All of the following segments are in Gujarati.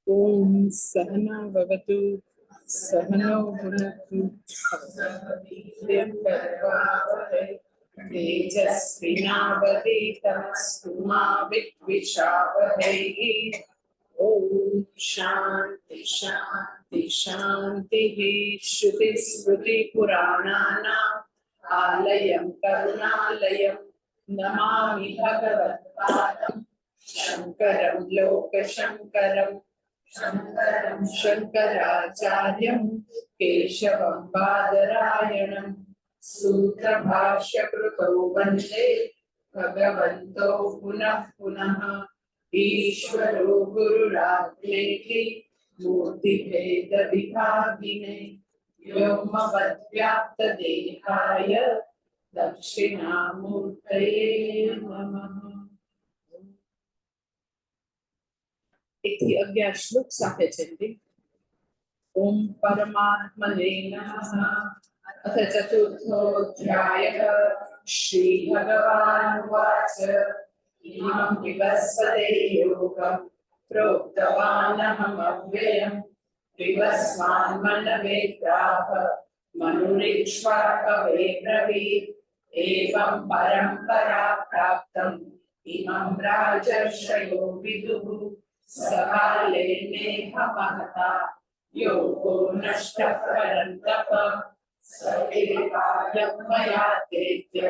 ओम सहना भवतु सहनौ भुनक्तु तेजस्विनावधीतमस्तु मा विद्विषावहै। ओम शांति शांति शांतिः। श्रुतिस्मृतिपुराणानाम् आलयं करुणालयं नमामि भगवत्पादं शंकरं लोकशंकरं शंकराचार्यं केशवं बादरायणं सूत्रभाष्यकृतौ वन्दे भगवन्तो पुनः पुनः। ईश्वरो गुरुरात्मेति मूर्तिभेदविभागिने व्योमवद्व्याप्तदेहाय दक्षिणामूर्तये नमः। 11 श्लोक સાથે ચંડી। ओम परमात्मने नमः। अथ चतुर्थोऽध्यायः। श्री भगवानुवाच इमं विवस्वते योगं प्रोक्तवानहमव्ययं विवस्वान्मनवेद्राः मनुरीक्ष्वाकवे ब्रवीत्। एवं परम्परा प्राप्तम् इमं राजर्षयो विदुः। सकाले नेह महता योगो नष्टः परन्तप। सवेवायं मया तेद्य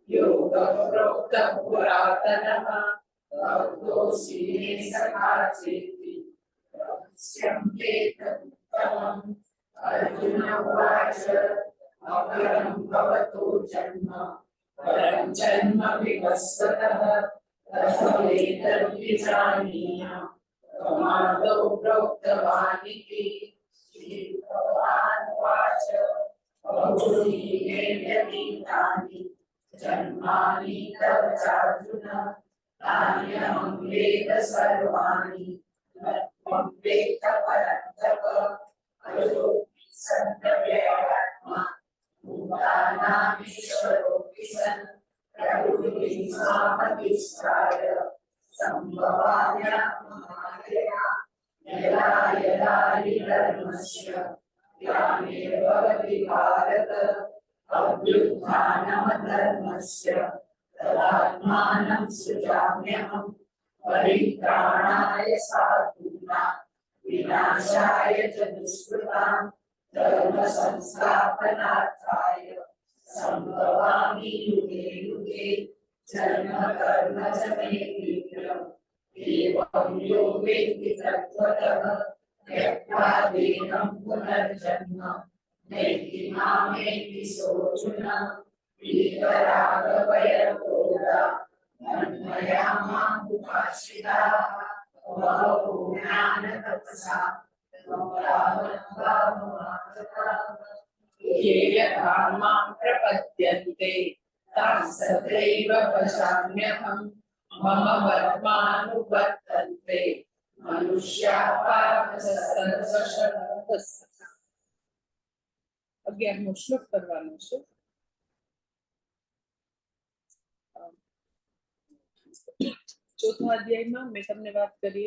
योगः प्रोक्तः पुरातनः। भक्तोऽसि मे सखा चेति रहस्यं वेदमुत्तमम्। अर्जुन उवाच अपरं भवतो जन्म परं जन्म विवस्वतः तथैतद्विजानीयाम् प्रमादौ प्रोक्तवानिति। श्रीभगवानुवाच बहूनि मे व्यतीतानि जन्मानि तव चार्जुन तान्यहं वेद सर्वाणि न त्वं वेत्थ परन्तप। अयोऽपि सन्नव्ययात्मा भूतानामीश्वरोऽपि सन् प्रकृतिं स्वामधिष्ठाय सम्भवाम्यहं मायया। यदा यदा हि धर्मस्य ग्लानिर्भवति भारत अभ्युत्थानमधर्मस्य तदात्मानं सृजाम्यहम्। परित्राणाय साधूनां विनाशाय च दुष्कृतां धर्मसंस्थापनार्थाय सम्भवामि युगे युगे। जन्म कर्म च मे वीर्यम् एवं यो वेत्ति तत्त्वतः त्यक्त्वा देहं पुनर्जन्म नैति मामेति सोऽर्जुन। वीतरागभयक्रोधा मन्मया माम् उपाश्रिताः बहवो ज्ञानतपसा ये यथा मां प्रपद्यन्ते तां तथैव भजाम्यहम्। मम वर्त्मानुवर्तन्ते मनुष्याः पार्थ सर्वशः। 11મો શ્લોક કરવાનો છે। ચોથા અધ્યાયમાં મેં તમને વાત કરી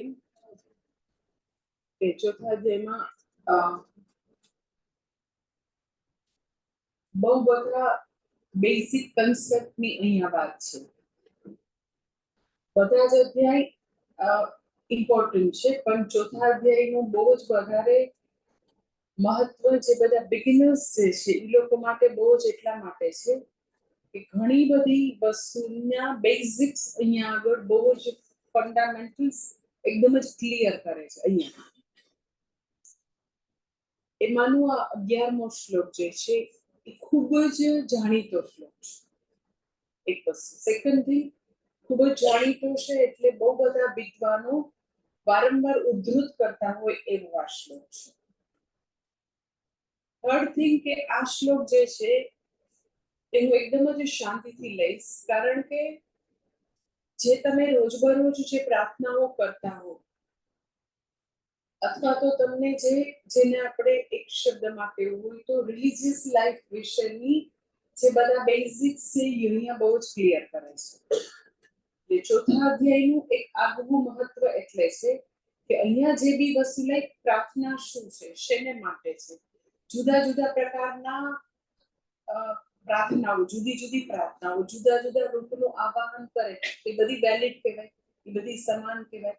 કે ચોથા અધ્યાયમાં બહુ બધા બેઝિક કન્સેપ્ટની અહીંયા વાત છે। બધા જ અધ્યાય ઇમ્પોર્ટન્ટ છે પણ ચોથા અધ્યાયનું બહુ જ વધારે મહત્વ જે બધા બિગિનર્સ જે છે એ લોકો માટે બહુ જ એટલા માટે છે કે ઘણી બધી વસ્તુના બેઝિક્સ અહીંયા આગળ બહુ જ ફંડામેન્ટલ્સ એકદમ જ ક્લિયર કરે છે। અહીંયા એમાંનો આ 11મો શ્લોક જે છે એ ખૂબ જ જાણીતો શ્લોક છે। એક વસ્તુ સેકન્ડલી ખૂબ જ જાણીતો છે એટલે બહુ બધા વિદ્વાનો વારંવાર ઉદ્ધૃત કરતા હોય એવો આ શ્લોક છે। થર્ડ થિંગ કે આ શ્લોક જે છે એ હું એકદમ જ શાંતિથી લઈશ કારણ કે જે તમે રોજબરોજ જે પ્રાર્થનાઓ કરતા હો અથવા તો તમને જેને આપણે એક શબ્દમાં કહેવું હોય તો રિલિજિયસ લાઈફ વિશેની જે બધા બેઝિક્સ છે અહીંયા બહુ જ ક્લિયર કરે છે। ચોથા અધ્યાયનું એક આગવું મહત્વ એટલે છે કે અહીંયા જે બી વસ્તુ લાઈક પ્રાર્થના શું છે, શેને માટે છે, જુદા જુદા પ્રકારના પ્રાર્થનાઓ, જુદી જુદી પ્રાર્થનાઓ, જુદા જુદા રૂપનું આવાહન કરે, એ બધી વેલિડ કહેવાય, એ બધી સમાન કહેવાય.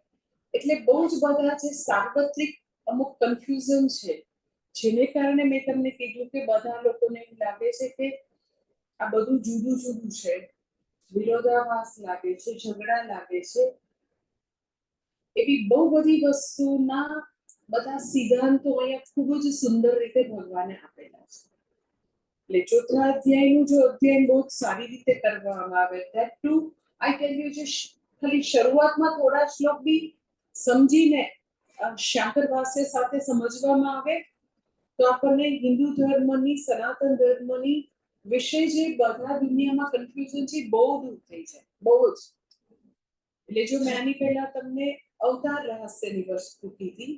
એટલે બહુ જ બધા જે સાર્વત્રિક અમુક કન્ફ્યુઝન છે, જેને કારણે મેં તમને કીધું કે બધા લોકોને એવું લાગે છે કે આ બધું જુદું જુદું છે, વિરોધાભાસ લાગે છે, ઝઘડા લાગે છે. એવી બહુ બધી વસ્તુના બધા સિદ્ધાંતો અહીંયા ખૂબ જ સુંદર રીતે ભગવાને આપેલા છે. એટલે ચોથા અધ્યાયનું જો અધ્યયન બહુ સારી રીતે કરવામાં આવે, that two I tell you, જે ખાલી શરૂઆતમાં થોડા શ્લોક બી સમજીને શાંકર ભાષ્ય સાથે સમજવામાં આવે તો આપણને હિન્દુ ધર્મની, સનાતન ધર્મની વિશે જે બધા દુનિયામાં કન્ફ્યુઝન છે બહુ દૂર થઈ જાય, બહુ જ. એટલે જો મેં આની પહેલા તમને અવતાર રહસ્યની વસ્તુ કીધી,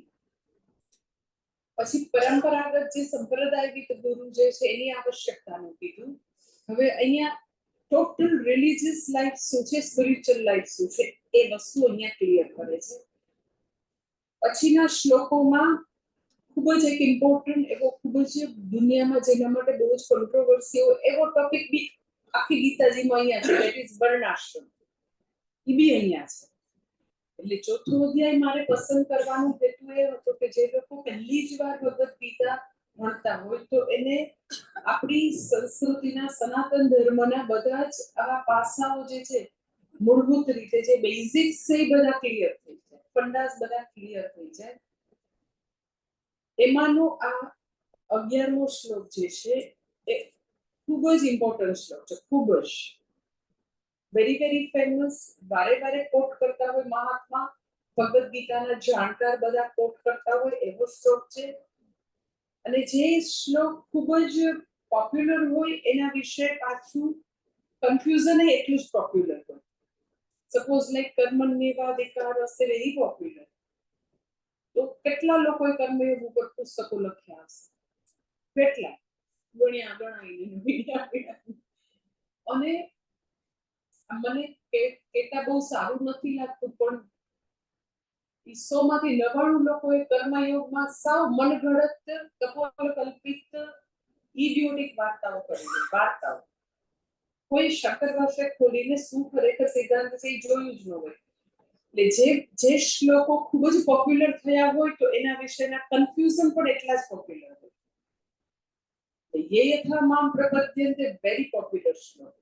પછી પરંપરાગત જે સંપ્રદાયિક ગુરુ જે છે એની આવશ્યકતાનું કીધું. હવે અહીંયા ટોટલ રિલિજિયસ લાઈફ શું છે, સ્પિરિચ્યુઅલ લાઈફ શું છે, એ વસ્તુ અહીંયા ક્લિયર કરે છે. પછીના શ્લોકોમાં ખૂબ જ એક ઇમ્પોર્ટન્ટ એવો, ખૂબ જ દુનિયામાં જેના માટે બહુ જ કોન્ટ્રોવર્સી હોય એવો ટોપિક બી આખી ગીતાજીમાં અહીંયા છે, દેટ ઇઝ વર્ણાશ્રમ. એ બી અહીંયા છે. એટલે ચોથો અધ્યાય મારે પસંદ કરવાનો હેતુ એ હતો કે જે લોકો પહેલી જ વાર ભગવદ ગીતા ભણતા હોય તો એને આપણી સંસ્કૃતિના, સનાતન ધર્મના બધા જ આવા પાસાઓ જે છે, મૂળભૂત રીતે જે બેઝિક્સ છે એ બધા ક્લિયર થઈ જાય, ફંડાસ બધા ક્લિયર થઈ જાય. એમાંનો આ 11મો શ્લોક જે છે એ ખૂબ જ ઇમ્પોર્ટન્ટ શ્લોક છે, ખૂબ જ વેરી વેરી ફેમસ. વારે વારે કોટ કરતા હોય મહાત્મા, ભગવદ ગીતાના જાણકાર બધા કોટ કરતા હોય એવો શ્લોક છે. અને જે શ્લોક ખૂબ જ પોપ્યુલર હોય એના વિશે પાછું કન્ફ્યુઝન એટલું જ પોપ્યુલર હોય. સપોઝ લાઈક કર્મણ્યેવાધિકાર હશે, વેરી પોપ્યુલર. તો કેટલા લોકોએ કર્મયોગ ઉપર પુસ્તકો લખ્યા હશે, કેટલા ગણ્યા ગણાઈને. અને મને કેતા બહુ સારું નથી લાગતું, પણ 100માંથી 99 લોકોએ કર્મયોગમાં સાવ મનગઢત, કપોલકલ્પિત, ઇડિયોટિક વાર્તાઓ કરી, વાર્તાઓ. કોઈ શંકર ભાષ્ય ખોલીને શું ખરેખર સિદ્ધાંત છે એ જોયું જ ન હોય. એટલે જે શ્લોકો ખૂબ જ પોપ્યુલર થયા હોય તો એના વિશેના કન્ફ્યુઝન પણ એટલા જ પોપ્યુલર હોય. યે યથા મામ પ્રપદ્યન્તે વેરી પોપ્યુલર શ્લોક.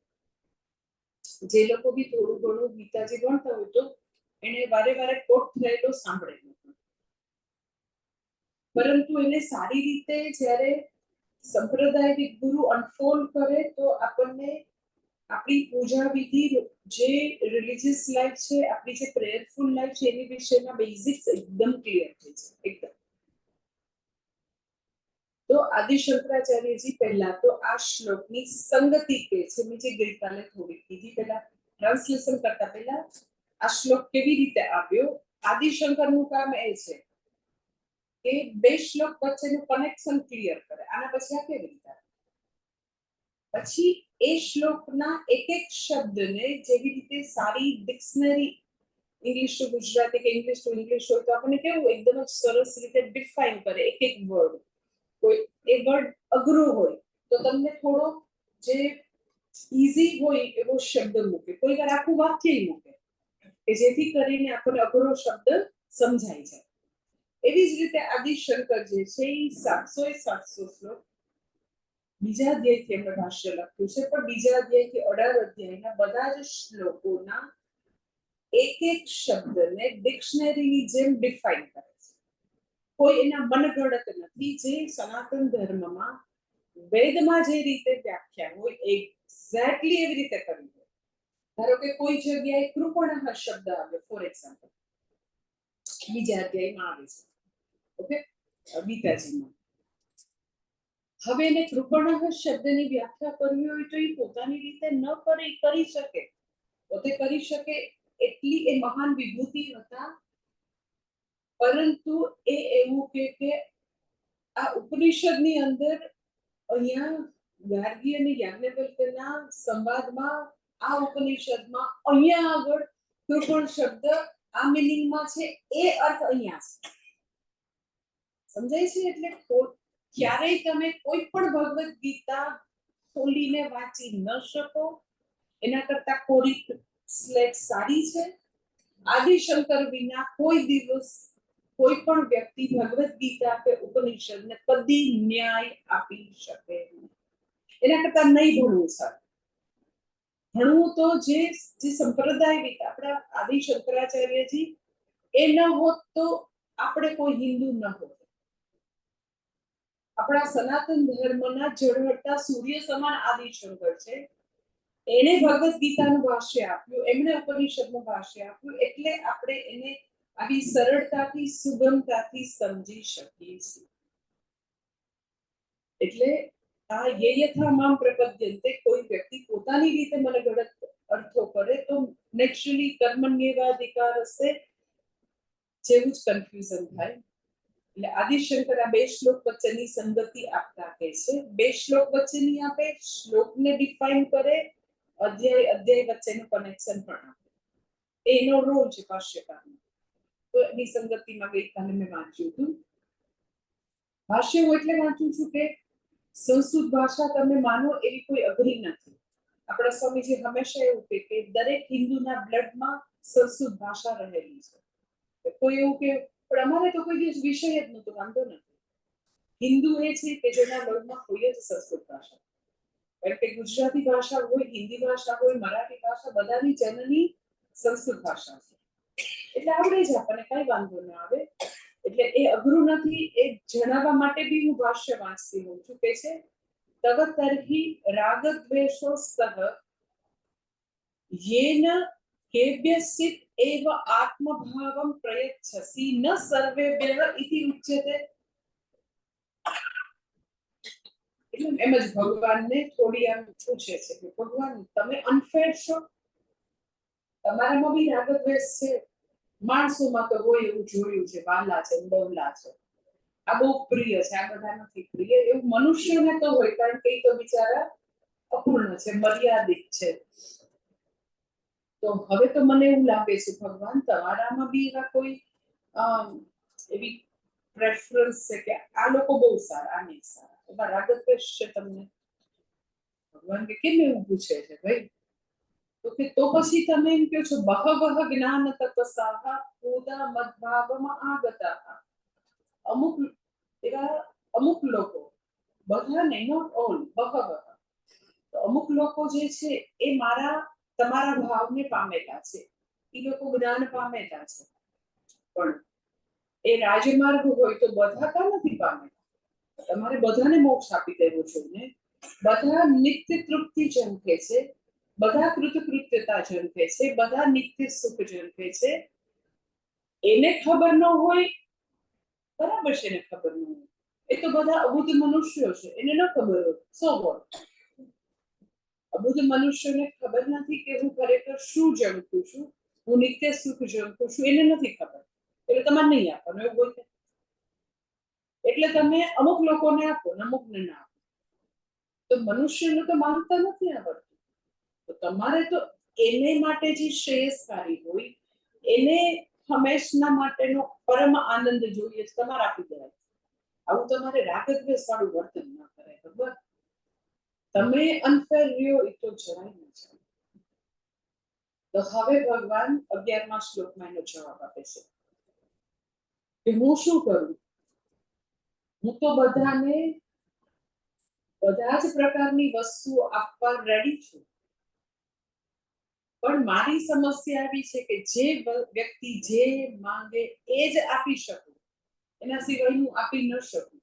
જે લોકો બી થોડું ઘણું ગીતાજી ભણતા હોય તો એને વારે વારે કોટ થયેલો સાંભળેલો, પરંતુ એને સારી રીતે જ્યારે સંપ્રદાયિક ગુરુ અનફોલ્ડ કરે તો આપણને આપણી પૂજા વિધિ, જે રિલિજિયસ લાઈફ છે, આપણી જે પ્રેયરફુલ લાઈફ છે એની વિશેના બેઝિક્સ એકદમ ક્લિયર થઈ છે, એકદમ. તો આદિ શંકરાચાર્યજી પહેલા તો આ શ્લોકની સંગતિ કે છે, મેં જે ગઈકાલે થોડી કીધી, પહેલા ટ્રાન્સલેશન કરતા પહેલા આ શ્લોક કેવી રીતે આવ્યો. આદિ શંકરનું કામ એ છે કે બે શ્લોક વચ્ચેનું કનેક્શન ક્લિયર કરે. આના પછી આ કેવી રીતે, પછી એ શ્લોકના એક એક શબ્દને જેવી રીતે સારી ડિક્શનરી, ઇંગ્લિશ ટુ ગુજરાતી કે ઇંગ્લિશ ટુ ઇંગ્લિશ હોય તો આપણને કેવું એકદમ જ સરસ રીતે ડિફાઇન કરે એક એક વર્ડ. કોઈ એ વર્ડ અઘરો હોય તો તમને થોડો જે ઈઝી હોય એવો શબ્દ મૂકે, કોઈ વાર આખું વાક્ય મૂકે કે જેથી કરીને આપણને અઘરો શબ્દ સમજાય જાય. એવી જ રીતે આદિ શંકર જે છે એ 700 શ્લોક બીજા અધ્યાયથી એમણે ભાષ્ય લખ્યું છે, પણ બીજા અધ્યાયથી 18 અધ્યાયના બધા જ શ્લોકોના એક એક શબ્દને ડિક્શનરીની જેમ ડિફાઇન કરે છે. કોઈ એના મનગઢત નથી. જે સનાતન ધર્મમાં વેદમાં જે રીતે વ્યાખ્યા હોય એક્ઝેક્ટલી એવી રીતે કરી હોય. ધારો કે કોઈ જગ્યાએ કૃપણઃ શબ્દ આવે, ફોર એક્ઝામ્પલ, બીજા અધ્યાયમાં આવે છે, ઓકે, ગીતાજીમાં. હવે એને કૃપણઃ શબ્દની વ્યાખ્યા કરવી હોય તો એ પોતાની રીતે ન કરે, કરી શકે, પોતે કરી શકે એટલી એ મહાન વિભૂતિ હતા. પરંતુ એ એવું કે આ ઉપનિષદની અંદર અહીંયા ગાર્ગી અને યાજ્ઞવલ્ક્યના સંવાદમાં આ ઉપનિષદમાં અહીંયા આગળ કૃપણ શબ્દ આ મિનિંગમાં છે એ અર્થ અહીંયા છે. સમજાય છે? એટલે ક્યારેય તમે કોઈ પણ ભગવદ ગીતા ખોલીને વાંચી ન શકો. એના કરતા કોરી સ્લેટ સારી છે. આદિશંકર વિના કોઈ દિવસ કોઈ પણ વ્યક્તિ ભગવદ ગીતા કે ઉપનિષદને કદી ન્યાય આપી શકે નહીં. એના કરતા નહીં ભણવું સારું. ભણવું તો જે સંપ્રદાય આપણા આદિ શંકરાચાર્યજી એ ન હોત તો આપણે કોઈ હિન્દુ ન હોત. આપણા સનાતન ધર્મના ઝળહળતા સૂર્ય સમાન આદિશંકર છે. એને ભગવદ ગીતાનું ભાષ્ય આપ્યું, એમણે ઉપનિષદનું ભાષ્ય આપ્યું, એટલે આપણે એને આવી સરળતાથી સુગમતાથી સમજી શકીએ છીએ. એટલે આ યથા મામ પ્રપદ્યન્તે, કોઈ વ્યક્તિ પોતાની રીતે મને ગલત અર્થો કરે તો નેચરલી કર્મણ્યેવાધિકારસ્તે જેવું જ કન્ફ્યુઝન થાય. એટલે આદિશંકર આ બે શ્લોક વચ્ચેની સંગતિ આપતા કહે છે. બે શ્લોક વચ્ચેની આપે, શ્લોકને ડિફાઇન કરે, અધ્યાય વચ્ચેનું કનેક્શન પણ આપે. એનો રોલ છે ભાષ્યકારનો. તો એની સંગતિમાં ગઈકાલે મેં વાંચ્યું હતું. ભાષ્ય હું એટલે વાંચું છું કે સંસ્કૃત ભાષા તમે માનો એવી કોઈ અઘરી નથી. આપણા સ્વામીજી હંમેશા એવું કહે કે દરેક હિન્દુના બ્લડમાં સંસ્કૃત ભાષા રહેલી છે. કોઈ એવું કે પણ અમારે તો કોઈ દિવસ વિષય જ નહોતો, વાંધો નથી. હિન્દુ એ છે કે જેના લોહીમાં કોઈ જ સંસ્કૃત ભાષા, કારણ કે ગુજરાતી ભાષા હોય, હિન્દી ભાષા હોય, મરાઠી ભાષા, બધાની જનની સંસ્કૃત ભાષા છે. એટલે આપણે જ આપણને કઈ વાંધો ન આવે. એટલે એ અઘરું નથી. એ જણાવવા માટે બી હું ભાષ્ય વાંચતી હોઉં છું. કે છે તવ તર્હિ રાગદ્વેષો સ્તઃ યેન કેભ્યશ્ચિત એવ આત્મભાવમ પ્રયચ્છસી ન સર્વેભ્યઃ ઇતિ ઉચ્યતે. એટલે એમ જ ભગવાનને થોડી આમ પૂછે છે કે ભગવાન તમે અનફેર છો, તમારામાં બી રાગદ્વેષ છે. માણસોમાં તો હોય, એવું જોયું છે, વાલા છે, બહુલા છે, આ બહુ પ્રિય છે, આ બધા નથી પ્રિય, એવું મનુષ્યને તો હોય, કારણ કે એ તો બિચારા અપૂર્ણ છે, મર્યાદિત છે. તો હવે તો મને એવું લાગે છે ભગવાન તમારામાં બી એવા કોઈ એવી પ્રેફરન્સ છે કે આ લોકો બહુ સારા, આ નહીં સારા, એમાં રાગદ્વેષ છે તમને. ભગવાન કે કેમ એવું પૂછે છે ભાઈ? તો કે તો પછી તમે એમ કહો છો બહવઃ જ્ઞાન તપસાઃ ઉદા મદ્ભાવમાં આગતાઃ. અમુક લોકો, બધા નહીં, નોટ ઓલ, બહવઃ. તો અમુક લોકો જે છે એ તમારા ભાવને પામેલા છે, એ લોકો જ્ઞાન પામેલા છે. પણ એ રાજમાર્ગ હોય તો બધા કાં નથી પામેલા. તમારે બધાને મોક્ષ આપી દેવો જોઈએ. બધા નિત્ય તૃપ્તિ ઝંખે છે, બધા કૃતકૃત્યતા ઝંખે છે, બધા નિત્ય સુખ ઝંખે છે. એને ખબર ન હોય, બરાબર છે, એને ખબર ન હોય. એ તો બધા અબુદ્ધ મનુષ્યો છે, એને ન ખબર હોય, સો વોટ. અબુદ્ધ મનુષ્યોને ખબર નથી કે હું ખરેખર શું ઝંખું છું, હું નિત્ય સુખ ઝંખું છું, એને નથી ખબર. એટલે તમારે નહીં આપવાનું એવું બોલते. એટલે તમે અમુક લોકોને આપો ને અમુકને ના આપો. તો મનુષ્યને તો માનતા નથી આવડતું. તો તમારે તો એને માટે જે શ્રેયસ્કારી હોય, એને હંમેશના માટેનો પરમ આનંદ જોઈએ, તમારે આપી દેવાય. આવું તમારે રાગદ્વેષ વાળું વર્તન ન કરાય. બરાબર? તમે અનફેર રહ્યો એ તો જરાય ન ચાલે. તો હવે ભગવાન 11મા શ્લોકમાં એનો જવાબ આપે છે કે હું શું કરું? હું તો બધાને બધા જ પ્રકારની વસ્તુઓ આપવા રેડી છું, પણ મારી સમસ્યા એવી છે કે જે વ્યક્તિ જે માંગે એ જ આપી શકું, એના સિવાય હું આપી ન શકું.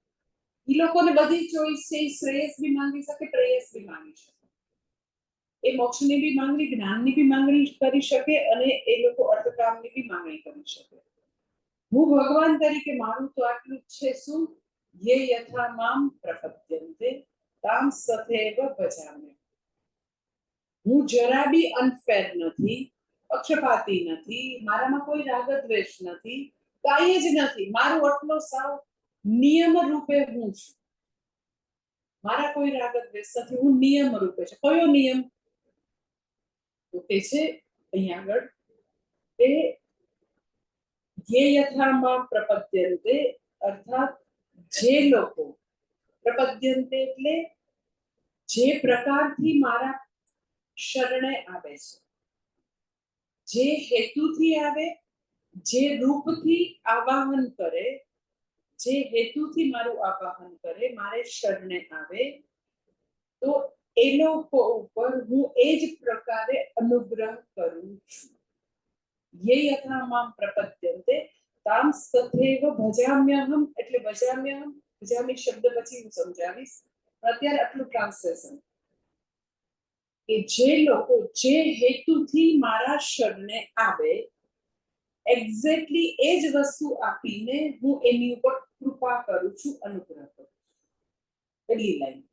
એ લોકોને બધી ચોઈસ છે, શ્રેયસ બી માંગી શકે, પ્રેયસ બી માંગી શકે. એ મોક્ષની બી માંગણી, જ્ઞાનની બી માંગણી કરી શકે, અને એ લોકો અર્થકામની બી માંગણી કરી શકે. હું ભગવાન તરીકે મારું તો આટલું જ છે, શું યે યથા મામ પ્રપદ્યન્તે તામ તથૈવ ભજામ્યહમ. હું જરા બી અનફેર નથી, પક્ષપાતી નથી, મારામાં કોઈ રાગદ્વેષ નથી, કાંઈ જ નથી. મારું આટલો સાવ નિયમ રૂપે હું છું. મારા કોઈ રાગદ્વેષ નથી, હું નિયમ રૂપે છે. કયો નિયમ? તો કે છે અહીંયા આગળ એ ये यथा मां प्रपद्यन्ते अर्थात जे लोको प्रपद्यन्ते એટલે જે પ્રકારથી મારા શરણે આવે છે, જે હેતુથી આવે, જે રૂપથી આવાહન કરે, જે હેતુથી મારું આવાહન કરે, મારે શરણે આવે, તો એ લોકો ઉપર હું એ જ પ્રકારે અનુગ્રહ કરું છું. ये यथा मां प्रपद्यन्ते तां तथैव भजाम्यहम् એટલે ભજામ્યહમ, ભજામી શબ્દ પછી હું સમજાવીશ. અત્યારે આટલું ટ્રાન્સલેશન કે જે લોકો જે હેતુથી મારા શરણે આવે એક્ઝેક્ટલી એ જ વસ્તુ આપીને હું એની ઉપર કૃપા કરું છું, અનુગ્રહ કરું છું. પહેલી લાઈન.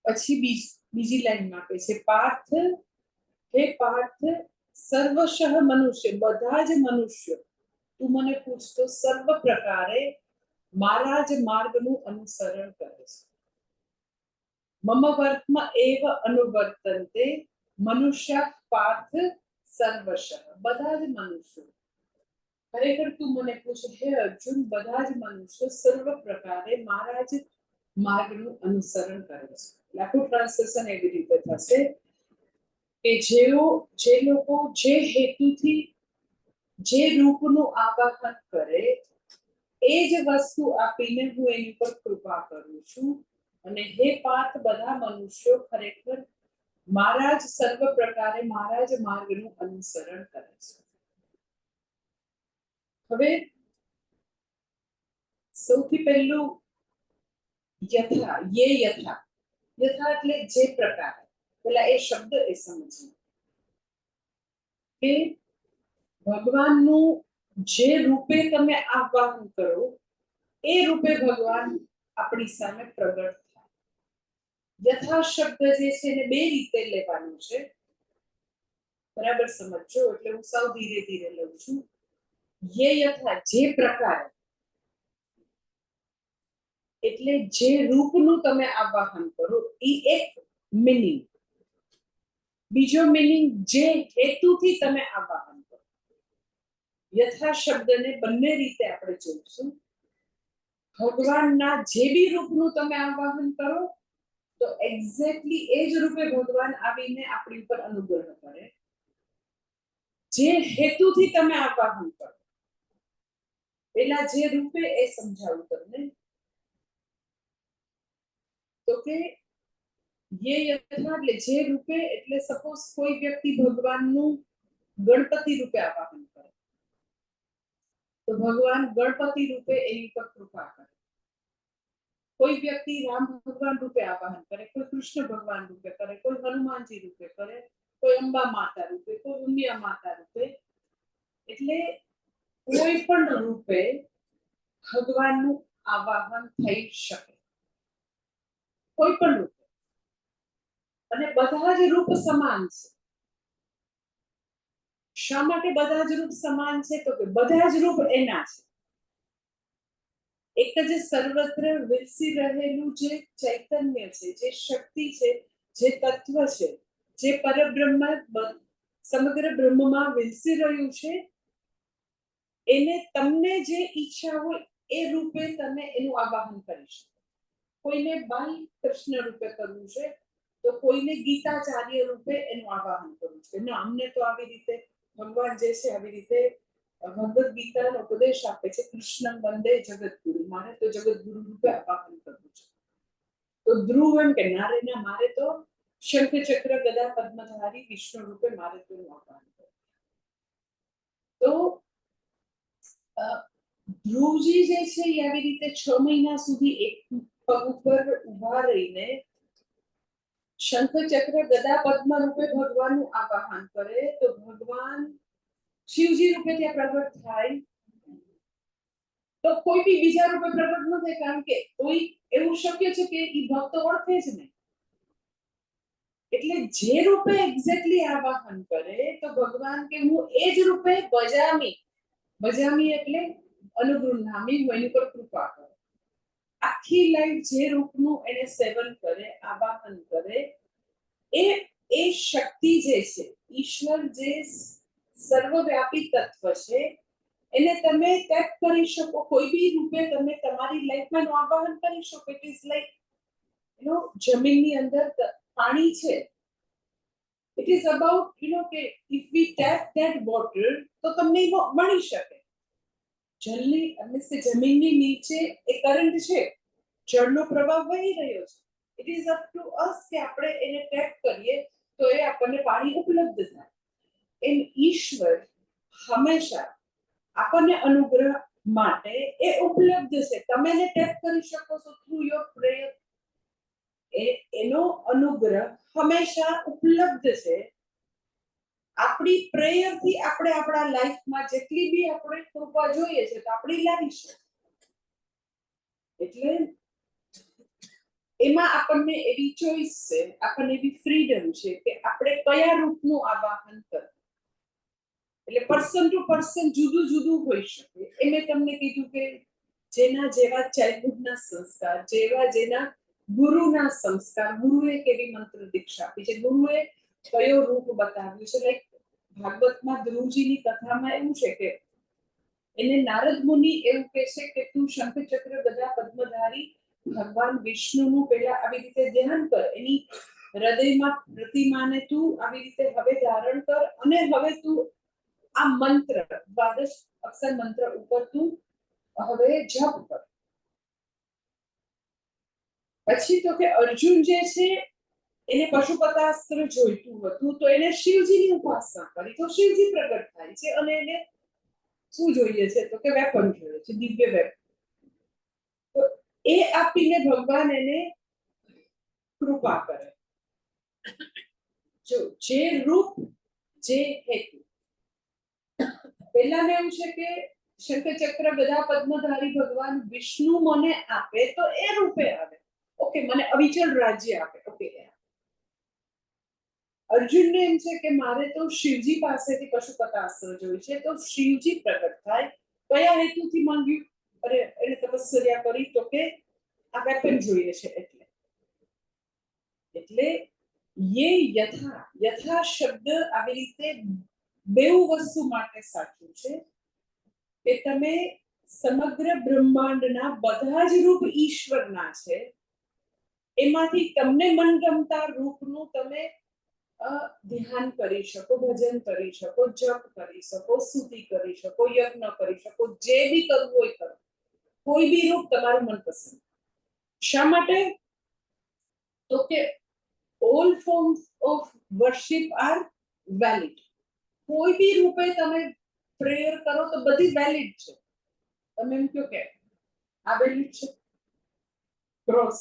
પછી બીજી લાઈનમાં આપે છે પાર્થ, હે પાર્થ, સર્વશઃ મનુષ્ય, બધા જ મનુષ્યો, તું મને પૂછતો સર્વ પ્રકારે મારા જ માર્ગનું અનુસરણ કરે છે. મમ વર્ત્મ એવ અનુવર્તન્તે મનુષ્ય પાર્થ સર્વશઃ, બધા જ મનુષ્યો. ખરેખર તું મને પૂછ હે અર્જુન, બધા જ મનુષ્યો સર્વ પ્રકારે મારા જ માર્ગનું અનુસરણ કરે છે. આખું ટ્રાન્સલેશન એવી રીતે થશે કે જે લોકો જે હેતુથી જે રૂપનું આવાહન કરે એ જ વસ્તુ આપીને હું એની પર કૃપા કરું છું. અને હે પાર્થ, બધા મનુષ્યો ખરેખર મારા જ સર્વ પ્રકારે મારા જ માર્ગનું અનુસરણ કરે છે. હવે સૌથી પહેલું યથા, યે યથા, યથા એટલે જે પ્રકારે. પેલા એ શબ્દ એ સમજીએ કે ભગવાનનું જે રૂપે તમે આહ્વાન કરો એ રૂપે ભગવાન આપણી સામે પ્રગટ થાય. યથા શબ્દ જે છે એને બે રીતે લેવાનું છે, બરાબર સમજો. એટલે હું સાવ ધીરે ધીરે લઉં છું. યે યથા જે પ્રકારે એટલે જે રૂપનું તમે આવાહન કરો એ એક મિનિંગ. બીજો મિનિંગ જે હેતુથી તમે આવાહન કરો. યથા શબ્દને બંને રીતે આપણે જોઈશું. ભગવાનના જે બી રૂપનું તમે આવાહન કરો તો એક્ઝેક્ટલી એ જ રૂપે ભગવાન આવીને આપણી ઉપર અનુગ્રહ કરે. જે હેતુથી તમે આવાહન કરો, પેલા જે રૂપે એ સમજાવું તમને. તો કે યે યથા એટલે જે રૂપે, એટલે સપોઝ કોઈ વ્યક્તિ ભગવાનનું ગણપતિ રૂપે આવાહન કરે તો ભગવાન ગણપતિ રૂપે એની પર કૃપા કરે. કોઈ વ્યક્તિ રામ ભગવાન રૂપે આવાહન કરે, કોઈ કૃષ્ણ ભગવાન રૂપે કરે, કોઈ હનુમાનજી રૂપે કરે, કોઈ અંબા માતા રૂપે, કોઈ ઉમિયા માતા રૂપે. એટલે કોઈ પણ રૂપે ભગવાનનું આવાહન થઈ શકે, કોઈ પણ રૂપે. અને બધા જ રૂપ સમાન છે. શા માટે બધા જ રૂપ સમાન છે? તો કે બધા જ રૂપ એના છે. એક જ સર્વત્ર વિકસી રહેલું જે ચૈતન્ય છે, જે શક્તિ છે, જે તત્વ છે, જે પરબ્રહ્મ સમગ્ર બ્રહ્મમાં વિકસી રહ્યું છે, એને તમને જે ઈચ્છા હોય એ રૂપે તમે એનું આવાહન કરી શકો. કોઈને બાલ કૃષ્ણ રૂપે કરવું છે તો કોઈને ગીતાચાર્ય રૂપે એનું આવાહન કરવું છે. અમને તો આવી રીતે ભગવાન જે છે આવી રીતે ભગવદ ગીતાનો ઉપદેશ આપે છે, કૃષ્ણ વંદે જગતગુરુ, મારે તો જગતગુરુ રૂપે આવાહન કરવું છે. તો ધ્રુવ એમ કે નારે ના, મારે તો શંખ ચક્ર ગદા પદ્મધારી વિષ્ણુ રૂપે મારે તો આવાહન કરવું. તો ધ્રુવજી જે છે એ આવી રીતે 6 મહિના સુધી એક પગ ઉપર ઉભા રહીને શંખ ચક્ર ગદા પદ્મ રૂપે ભગવાનનું આવાહન કરે તો ભગવાન શિવજી રૂપે ત્યાં પ્રગટ થાય. તો કોઈ બી બીજા રૂપે પ્રગટ ન થાય, કારણ કે કોઈ એવું શક્ય છે કે એ ભક્ત ઓળખે જ નહીં. એટલે જે રૂપે એક્ઝેક્ટલી આવાહન કરે તો ભગવાન કે હું એ જ રૂપે ભજામી એટલે અનુગૃહામી, હું એની પર કૃપા કરું. આખી લાઈફ જે રૂપનું એને સેવન કરે, આવાહન કરે, એ શક્તિ જે છે, ઈશ્વર જે સર્વવ્યાપી તત્વ છે, એને તમે ટેપ કરી શકો, કોઈ બી રૂપે તમે તમારી લાઈફમાં નું આવાહન કરી શકો. ઇટ ઇઝ લાઈક જમીનની અંદર પાણી છે. ઇટ ઇઝ અબાઉટ કે if we tap that water તો તમને મળી શકે. જલની મીન્સ કે જમીનની નીચે એ કરંટ છે, જળનો પ્રવાહ વહી રહ્યો છે. ઇટ ઇઝ અપ ટુ અસ કે આપણે એને ટેપ કરીએ તો એ આપણને પાણી ઉપલબ્ધ થાય. એમ ઈશ્વર હંમેશા આપણને અનુગ્રહ માટે એ ઉપલબ્ધ છે. તમે એને ટેપ કરી શકો છો થ્રુ યોર પ્રેયર. એનો અનુગ્રહ હંમેશા ઉપલબ્ધ છે. આપણી પ્રેયર થી આપણે આપણા લાઈફમાં જેટલી બી આપણે કૃપા જોઈએ છે તો આપણે લાવીશું. એટલે એમાં આપણને એવી ચોઈસ છે, આપણને એવી ફ્રીડમ છે કે આપણે કયા રૂપનું આવાહન કરવું. એટલે પર્સન ટુ પર્સન જુદું જુદું હોઈ શકે. એ મેં તમને કીધું કે જેના જેવા ચાઇલ્ડહુડના સંસ્કાર, જેના ગુરુના સંસ્કાર, ગુરુએ કેવી મંત્ર દીક્ષા આપી છે, ગુરુએ કયો રૂપ બતાવ્યું છે. લાઈક ભાગવતમાં ધ્રુવજીની કથામાં એવું છે કે એને નારદ મુનિ એવું કહે છે કે તું શંખ ચક્ર ગદા પદ્મધારી ભગવાન વિષ્ણુનું પહેલા આવી રીતે ધ્યાન કર, એની હૃદયમાં પ્રતિમાને તું આવી રીતે હવે ધારણ કર, અને હવે તું આ મંત્ર દ્વાદશ અક્ષર મંત્ર ઉપર તું હવે જપ કર. પછી તો કે અર્જુન જે છે એને પશુપતાસ્ત્ર જોઈતું હતું તો એને શિવજીની ઉપાસના કરી તો શિવજી પ્રગટ થાય છે, અને એને શું જોઈએ છે તો કે વેપન જોઈએ છે, દિવ્ય વેપન. તો એ આપીને ભગવાન એને કૃપા કરે. જો જે રૂપ જે હેતુ. પહેલાને એવું છે કે શંખ ચક્ર ગદા પદ્મધારી ભગવાન વિષ્ણુ મને આપે તો એ રૂપે આવે. ઓકે, મને અવિચળ રાજ્ય આપે. ઓકે, અર્જુનને એમ છે કે મારે તો શિવજી પાસેથી પશુપતાસ્ત્ર જોયું છે, તો શિવજી પ્રગટ થાય. કયા હેતુથી માંગ્યું? અરે એને તપસ્યા કરી તો કે આ વેપન જોઈએ છે. એટલે યથા શબ્દ આવી રીતે બેઉ વસ્તુ માટે સાચું છે કે તમે સમગ્ર બ્રહ્માંડના બધા જ રૂપ ઈશ્વરના છે, એમાંથી તમને મનગમતા રૂપનું તમે ધ્યાન કરી શકો, ભજન કરી શકો, જપ કરી શકો, સ્તુતિ કરી શકો, યજ્ઞ કરી શકો, જે બી કરવું હોય કરો. કોઈ બી રૂપ તમારું મનપસંદ. શા માટે? તો કે all forms of worship are valid. કોઈ બી રૂપે તમે પ્રેયર કરો તો બધી વેલિડ છે. તમે એમ કહો કે આ વેલિડ છે ક્રોસ,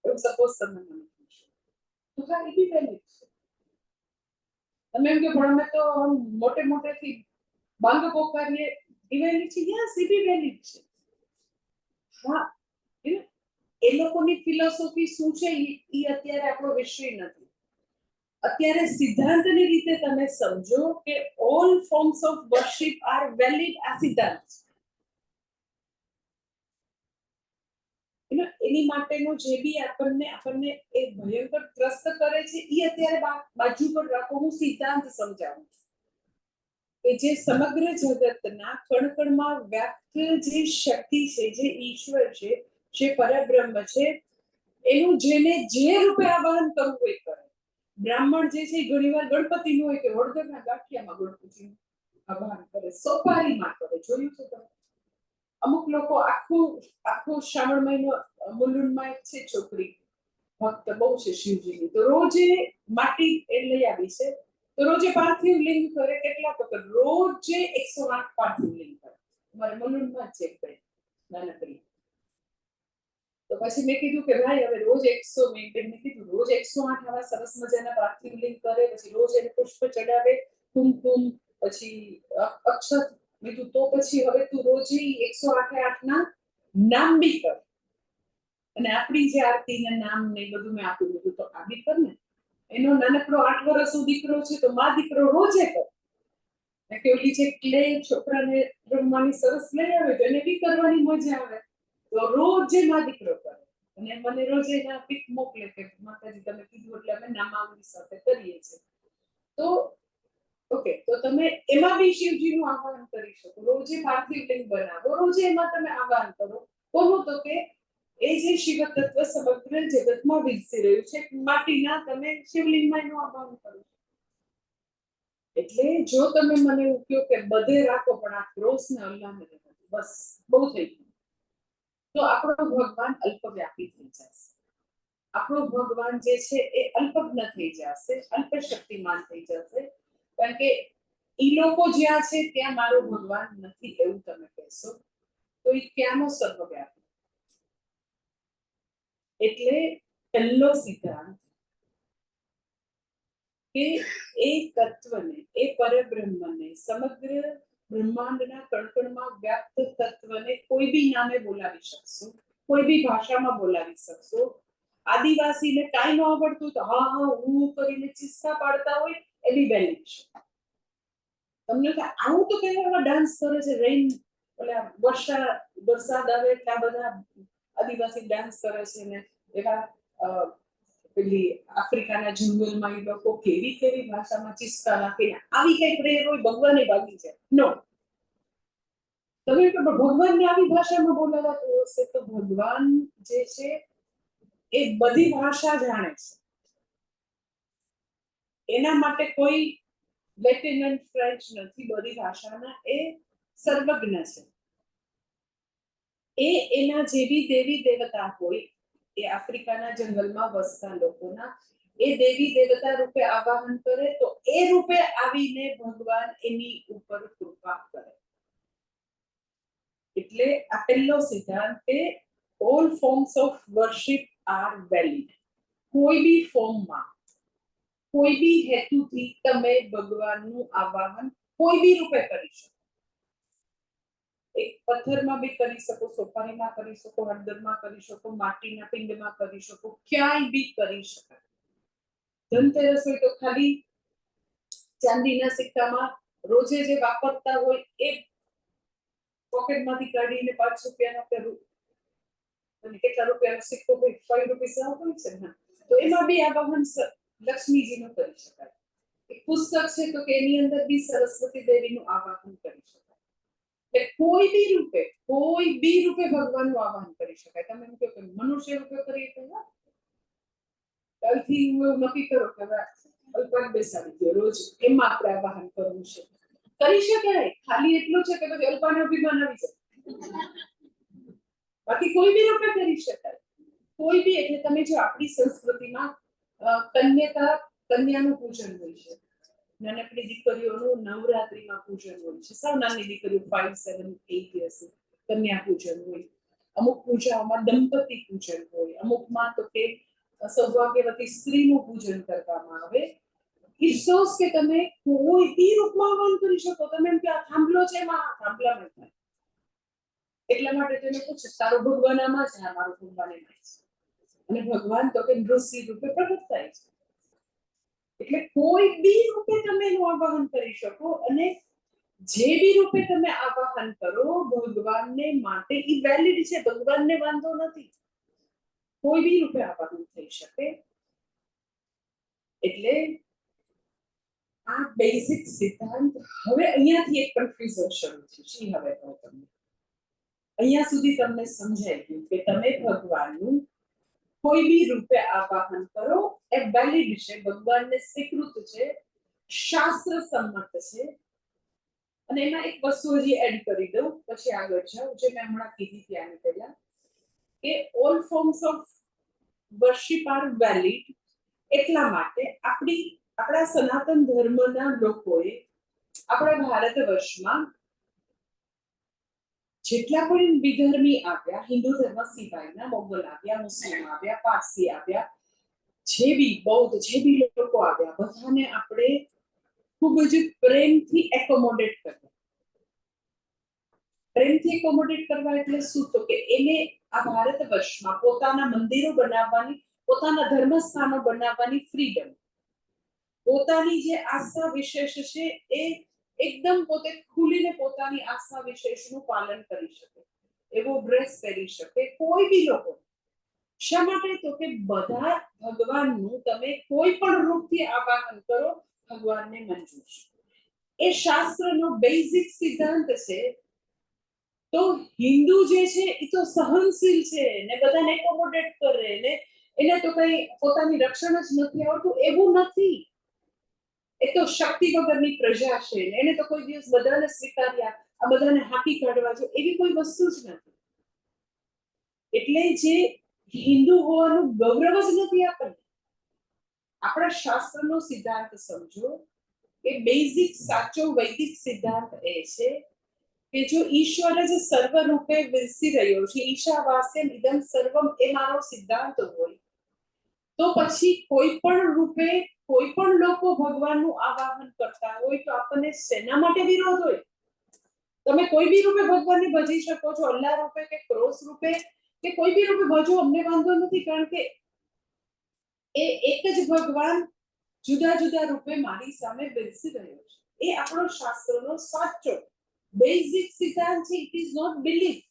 એવું સપોઝ તમે મને પૂછો તો હા એ બી વેલિડ છે. તમે એમ કે પણ અમે તો મોટે મોટેથી બાંગ પોકારીએ, એ વેલિડ છે. યસ, એ બી વેલિડ છે. હા, એ લોકોની ફિલોસોફી શું છે એ અત્યારે આપણો વિષય નથી. અત્યારે સિદ્ધાંતની રીતે તમે સમજો કે all forms of worship are valid. આ સિદ્ધાંત એની માટેનો જે બી આપણને એ ભયંકર ત્રસ્ત કરે છે એ અત્યારે બાજુ પર રાખો. હું સિદ્ધાંત સમજાવું છું કે જે સમગ્ર જગતના કણકણમાં વ્યાપ્ત જે શક્તિ છે, જે ઈશ્વર છે, જે પરબ્રહ્મ છે, એનું જેને જે રૂપે આવાહન કરવું હોય કરે. બ્રાહ્મણ જે છે ઘણીવાર ગણપતિનું હોય કે હળદરના ગાંઠિયામાં ગણપતિનું આવાહન કરે, સોપારીમાં કરે. જોયું છે તમે? અમુક લોકો આખું શ્રાવણ મહિનો મુલુંડમાં એક છે છોકરી ભક્ત બહુ છે શિવજીની, તો રોજે માટી એ લઈ આવી છે, તો રોજે પાર્થિવ લિંગ કરે. કેટલા? તો રોજે 108 પાર્થિવ લિંગ કરે. મારે મુલુંડમાં જ છે નાનકડી. તો પછી મેં કીધું કે ભાઈ હવે રોજ 100 મેં કીધું રોજ 108 આવા સરસ મજાના પાર્થિવ લિંગ કરે, પછી રોજ એને પુષ્પ ચડાવે, કુમકુમ, પછી અક્ષત. બીજું તો પછી હવે તું રોજ 108 ના નામ બી કર, અને આપણી જે આરતી ના નામ ને બધું મેં આપી દીધું તો આ બી કર ને. એનો નાનકડો 8 વર્ષનો દીકરો છે તો માં દીકરો રોજે કર. કે ઓલી જે ક્લે છોકરાને રમવાની સરસ લઈ આવે તો એને બી કરવાની મજા આવે, તો રોજે માં દીકરો કરે. અને મને રોજે એના પિક મોકલે કે માતાજી તમે કીધું એટલે અમે નામાવલી સાથે કરીએ છીએ. તો ઓકે, તો તમે એમાં બી શિવજીનું આહ્વાન કરી શકો. રોજે પાર્થિવ લિંગ બનાવો, રોજે એમાં તમે આહ્વાન કરો. કહો તો કે એ જે શિવ તત્વ સમગ્ર જગતમાં વિકસી રહ્યું છે, માટીના તમે શિવલિંગમાં એનું આહ્વાન કરો. એટલે જો તમે મને એવું કહો કે બધે રાખો પણ આ ક્રોસને અલ્લાહને રાખો, બસ બહુ થઈ ગયું, તો આપણો ભગવાન અલ્પવ્યાપી થઈ જશે. આપણો ભગવાન જે છે એ અલ્પજ્ઞ થઈ જશે, અલ્પ શક્તિમાન થઈ જશે. કારણ કે ઈ લોકો જ્યાં છે ત્યાં મારો ભગવાન નથી એવું તમે કહેશો, તો એ ક્યાંનો સર્વવ્યાપી. એટલે પહેલો સિદ્ધાંત કે એ તત્વને, એ પરબ્રહ્મને, સમગ્ર બ્રહ્માંડના કણકણમાં વ્યાપ્ત તત્વને કોઈ બી નામે બોલાવી શકશો, કોઈ બી ભાષામાં બોલાવી શકશો. આદિવાસીને કાંઈ ન આવડતું તો હા હા હું કરીને ચીસ્કા પાડતા હોય એવી વેલ્યુ છે. તમને આવું તો કહેવામાં ડાન્સ કરે છે, રેઇન ઓલા વરસાદ આવે એટલા બધા આદિવાસી ડાન્સ કરે છે ને એવા પેલી આફ્રિકાના જંગલમાં એ લોકો કેવી કેવી ભાષામાં ચીસ્કા નાખીને આવી કઈ પ્રેર હોય ભગવાને ભાગી છે. નો, તમે ભગવાનને આવી ભાષામાં બોલાવાતું હશે તો ભગવાન જે છે એ બધી ભાષા જાણે છે. એના માટે કોઈ લેટિન ફ્રેન્ચ નથી, બધી ભાષાના એ સર્વજ્ઞ છે. એ એના જેવી દેવી દેવતા હોય, એ આફ્રિકાના જંગલમાં વસતા લોકોના એ દેવી દેવતા રૂપે આવાહન કરે તો એ રૂપે આવીને ભગવાન એની ઉપર કૃપા કરે. એટલે આ પહેલો સિદ્ધાંત કે all forms of worship are valid. કોઈ બી ફોર્મમાં, કોઈ બી હેતુથી તમે ભગવાનનું આવાહન કોઈ બી રૂપે કરી શકો. એક પથ્થરમાં બી કરી શકો, સોપારીમાં કરી શકો, હળદરમાં કરી શકો, માટીના પિંડમાં કરી શકો, ક્યાંય બી કરી શકાય. ધનતેરસ હોય તો ખાલી ચાંદીના સિક્કામાં રોજે જે વાપરતા હોય એ પોકેટમાંથી કાઢીને 5 રૂપિયાનો કરું અને કેટલા રૂપિયાનો સિક્કો હોય, 5 રૂપીસ હોય છે ને, તો એમાં બી આવાહન લક્ષ્મીજીનું કરી શકાય. એક પુસ્તક છે તો કે એની અંદર બી સરસ્વતી દેવીનું આવાહન કરી શકાય. એટલે કોઈ બી રૂપે ભગવાનનું આવાહન કરી શકાય. તમે એમ કહો કે મનુષ્ય રૂપે કરીએ તો કાલથી હું એવું નક્કી કરો કે અલ્પાન બેસાડી દો, રોજ એમાં આપણે આવાહન કરવું છે, કરી શકાય. ખાલી એટલું છે કે પછી અલ્પાને અભિમાન આવી જાય, બાકી કોઈ બી રૂપે કરી શકાય. કોઈ બી, એટલે તમે જો આપણી સંસ્કૃતિમાં કન્યાનું પૂજન હોય છે, નાનકડી દીકરીઓનું નવરાત્રીમાં પૂજન હોય છે, સાવ નાની દીકરીઓ 5, 7, 8 years કન્યા પૂજન હોય. અમુક પૂજાઓમાં દંપતી પૂજન હોય, અમુકમાં તો કે સૌભાગ્યવતી સ્ત્રીનું પૂજન કરવામાં આવે. ઇટ શોઝ કે તમે કોઈ બી રૂપમાં આહ્વાન કરી શકો. તમે એમ કે આ થાંભલો છે એમાં થાંભલામાં થાય, એટલા માટે તેને પૂછે તારો ભગવાન આમાં છે, આ મારો ભગવાન એમાં છે. અને ભગવાન તો કે નૃસિંહ રૂપે પ્રગટ થાય છે. એટલે કોઈ બી રૂપે તમે એનું આવાહન કરી શકો, અને જે બી રૂપે તમે આવાહન કરો ભગવાનને માટે ઈ વેલિડ છે. ભગવાનને વાંધો નથી, કોઈ બી રૂપે આવાહન થઈ શકે. એટલે આ બેઝિક સિદ્ધાંત. હવે અહીંયાથી એક કન્ફ્યુઝન શરૂ થયું છે. હવે કહું તમને, અહીંયા સુધી તમને સમજાઈ ગયું કે તમે ભગવાનનું કોઈ બી રૂપે આવાહન કરો એ વેલિડ છે, ભગવાનને સ્વીકૃત છે, શાસ્ત્ર સંમત છે. અને એમાં એક વસ્તુ હજી એડ કરી દઉં પછી આગળ જાઉં, જે મેં હમણાં કીધી હતી આની પહેલા, કે all forms of worship are valid. એટલા માટે આપણા સનાતન ધર્મના લોકોએ આપણા ભારત વર્ષમાં જેટલા પણ વિધર્મી આવ્યા, હિન્દુ ધર્મ સિવાયના, મોગલ આવ્યા, મુસ્લિમ આવ્યા, પારસી આવ્યા, જે બી બૌદ્ધ, જે બી લોકો આવ્યા, બધાને આપણે ખૂબ જ પ્રેમથી એકોમોડેટ કરવા. પ્રેમથી એકોમોડેટ કરવા એટલે શું? તો કે એને આ ભારત વર્ષમાં પોતાના મંદિરો બનાવવાની, પોતાના ધર્મસ્થાનો બનાવવાની ફ્રીડમ, પોતાની જે આસ્થા વિશેષ છે એ એકદમ પોતે ખુલીને પોતાની આસ્થા વિશેષનું પાલન કરી શકે, એવો ડ્રેસ પહેરી શકે કોઈ બી લોકો. શા માટે? તો કે બધા ભગવાનનું તમે કોઈ પણ રૂપથી આવાહન કરો, ભગવાનને મંજૂર છે. એ શાસ્ત્રનો બેઝિક સિદ્ધાંત છે. તો હિન્દુ જે છે એ તો સહનશીલ છે ને બધાને એકોમોડેટ કરે ને એને તો કઈ પોતાની રક્ષણ જ નથી આવતું, એવું નથી. એ તો શક્તિ વગરની પ્રજા છે ને એને તો કોઈ દિવસ બધાને સ્વીકાર્યા, આ બધાને હાકી કાઢવા જો, એવી કોઈ વસ્તુ જ નથી. એટલે જે હિન્દુ હોવાનું ગૌરવ જ નથી આપણને. આપણા શાસ્ત્રનો સિદ્ધાંત સમજો કે બેઝિક સાચો વૈદિક સિદ્ધાંત એ છે કે જો ઈશ્વર જ સર્વરૂપે વિરસી રહ્યો છે, ઈશાવાસ્યમ ઇદમ સર્વમ, એ મારો સિદ્ધાંત હોય, તો પછી કોઈ પણ રૂપે કોઈ પણ લોકો ભગવાનનું આવાહન કરતા હોય તો આપણને શેના માટે વિરોધ હોય? તમે કોઈ બી રૂપે ભગવાનને ભજી શકો છો, અલ્લાહ રૂપે કે ક્રોસ રૂપે કે કોઈ બી રૂપે ભજો, અમને વાંધો નથી, કારણ કે એ એક જ ભગવાન જુદા જુદા રૂપે મારી સામે બેસી રહ્યો છે. એ આપણો શાસ્ત્રનો સાચો બેઝિક સિદ્ધાંત છે. ઇટ ઇઝ નોટ બિલીફ,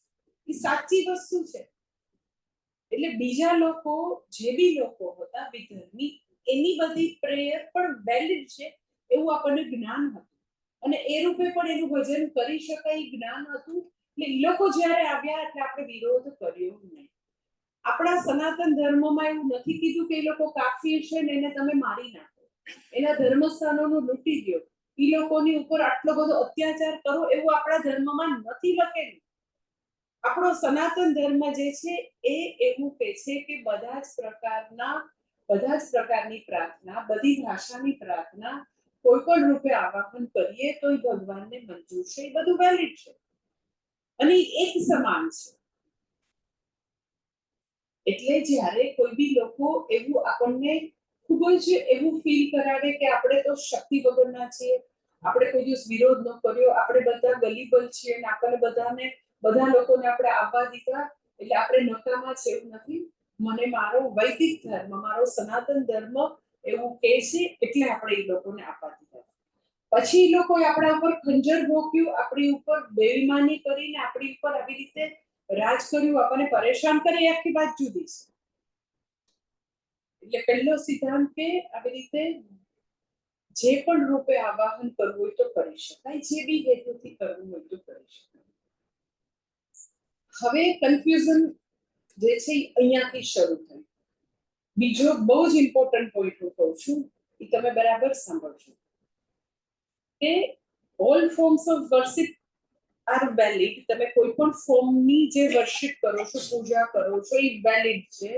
એ સાચી વસ્તુ છે. એટલે બીજા લોકો, જે બી લોકો હતા વિધર્મી, એની બધી પ્રેયર પણ વેલિડ છે એવું આપણને જ્ઞાન હતું, અને એ રૂપે પણ એનું ભજન કરી શકાય જ્ઞાન હતું. એટલે એ લોકો જ્યારે આવ્યા એટલે આપણે વિરોધ કર્યો નહીં. આપણા સનાતન ધર્મમાં એવું નથી કીધું કે એ લોકો કાફીર છે ને એને તમે મારી નાખો, એના ધર્મસ્થાનોનું લૂંટી દો, એ લોકોની ઉપર આટલો બધો અત્યાચાર કરો, એવું આપણા ધર્મમાં નથી લખેલું. આપણો સનાતન ધર્મ જે છે એ એવું કહે છે કે બધા જ પ્રકારની પ્રાર્થના, બધી ભાષાની પ્રાર્થના કોઈ પણ રૂપે આવાહન કરીએ તો એ ભગવાનને મંજૂર છે, એ બધું વેલિડ છે અને એક સમાન છે. એટલે જ્યારે કોઈ બી લોકો એવું આપણને ખૂબ જ એવું ફીલ કરાવે કે આપણે તો શક્તિ વગરના છીએ, આપણે કોઈ દિવસ વિરોધ ન કર્યો, આપણે બધા ગલીબલ છીએ અને આપણને બધા લોકોને આપણે આવવા દીધા એટલે આપણે નકામા છે, એવું નથી. મને મારો વૈદિક ધર્મ, મારો સનાતન ધર્મ એવું કહે છે એટલે આપણે એ લોકોને આવવા દીધા. પછી એ લોકોએ આપણા ઉપર ખંજર ભોંક્યું, આપણી ઉપર બેઈમાની કરીને આપણી ઉપર આવી રીતે રાજ કર્યું, આપણને પરેશાન કરી, આખી વાત જુદી છે. એટલે પહેલો સિદ્ધાંત કે આવી રીતે જે પણ રૂપે આવાહન કરવું હોય તો કરી શકાય, જે બી હેતુથી કરવું હોય તો કરી શકાય. હવે કન્ફ્યુઝન જે છે અહીંયાથી શરૂ થાય. બીજો બહુ જ ઇમ્પોર્ટન્ટ પોઈન્ટ હું કહું છું, એ તમે બરાબર સાંભળજો કે all forms of worship are valid. તમે કોઈ પણ ફોર્મની જે વર્શિપ કરો છો, પૂજા કરો છો, એ વેલિડ છે.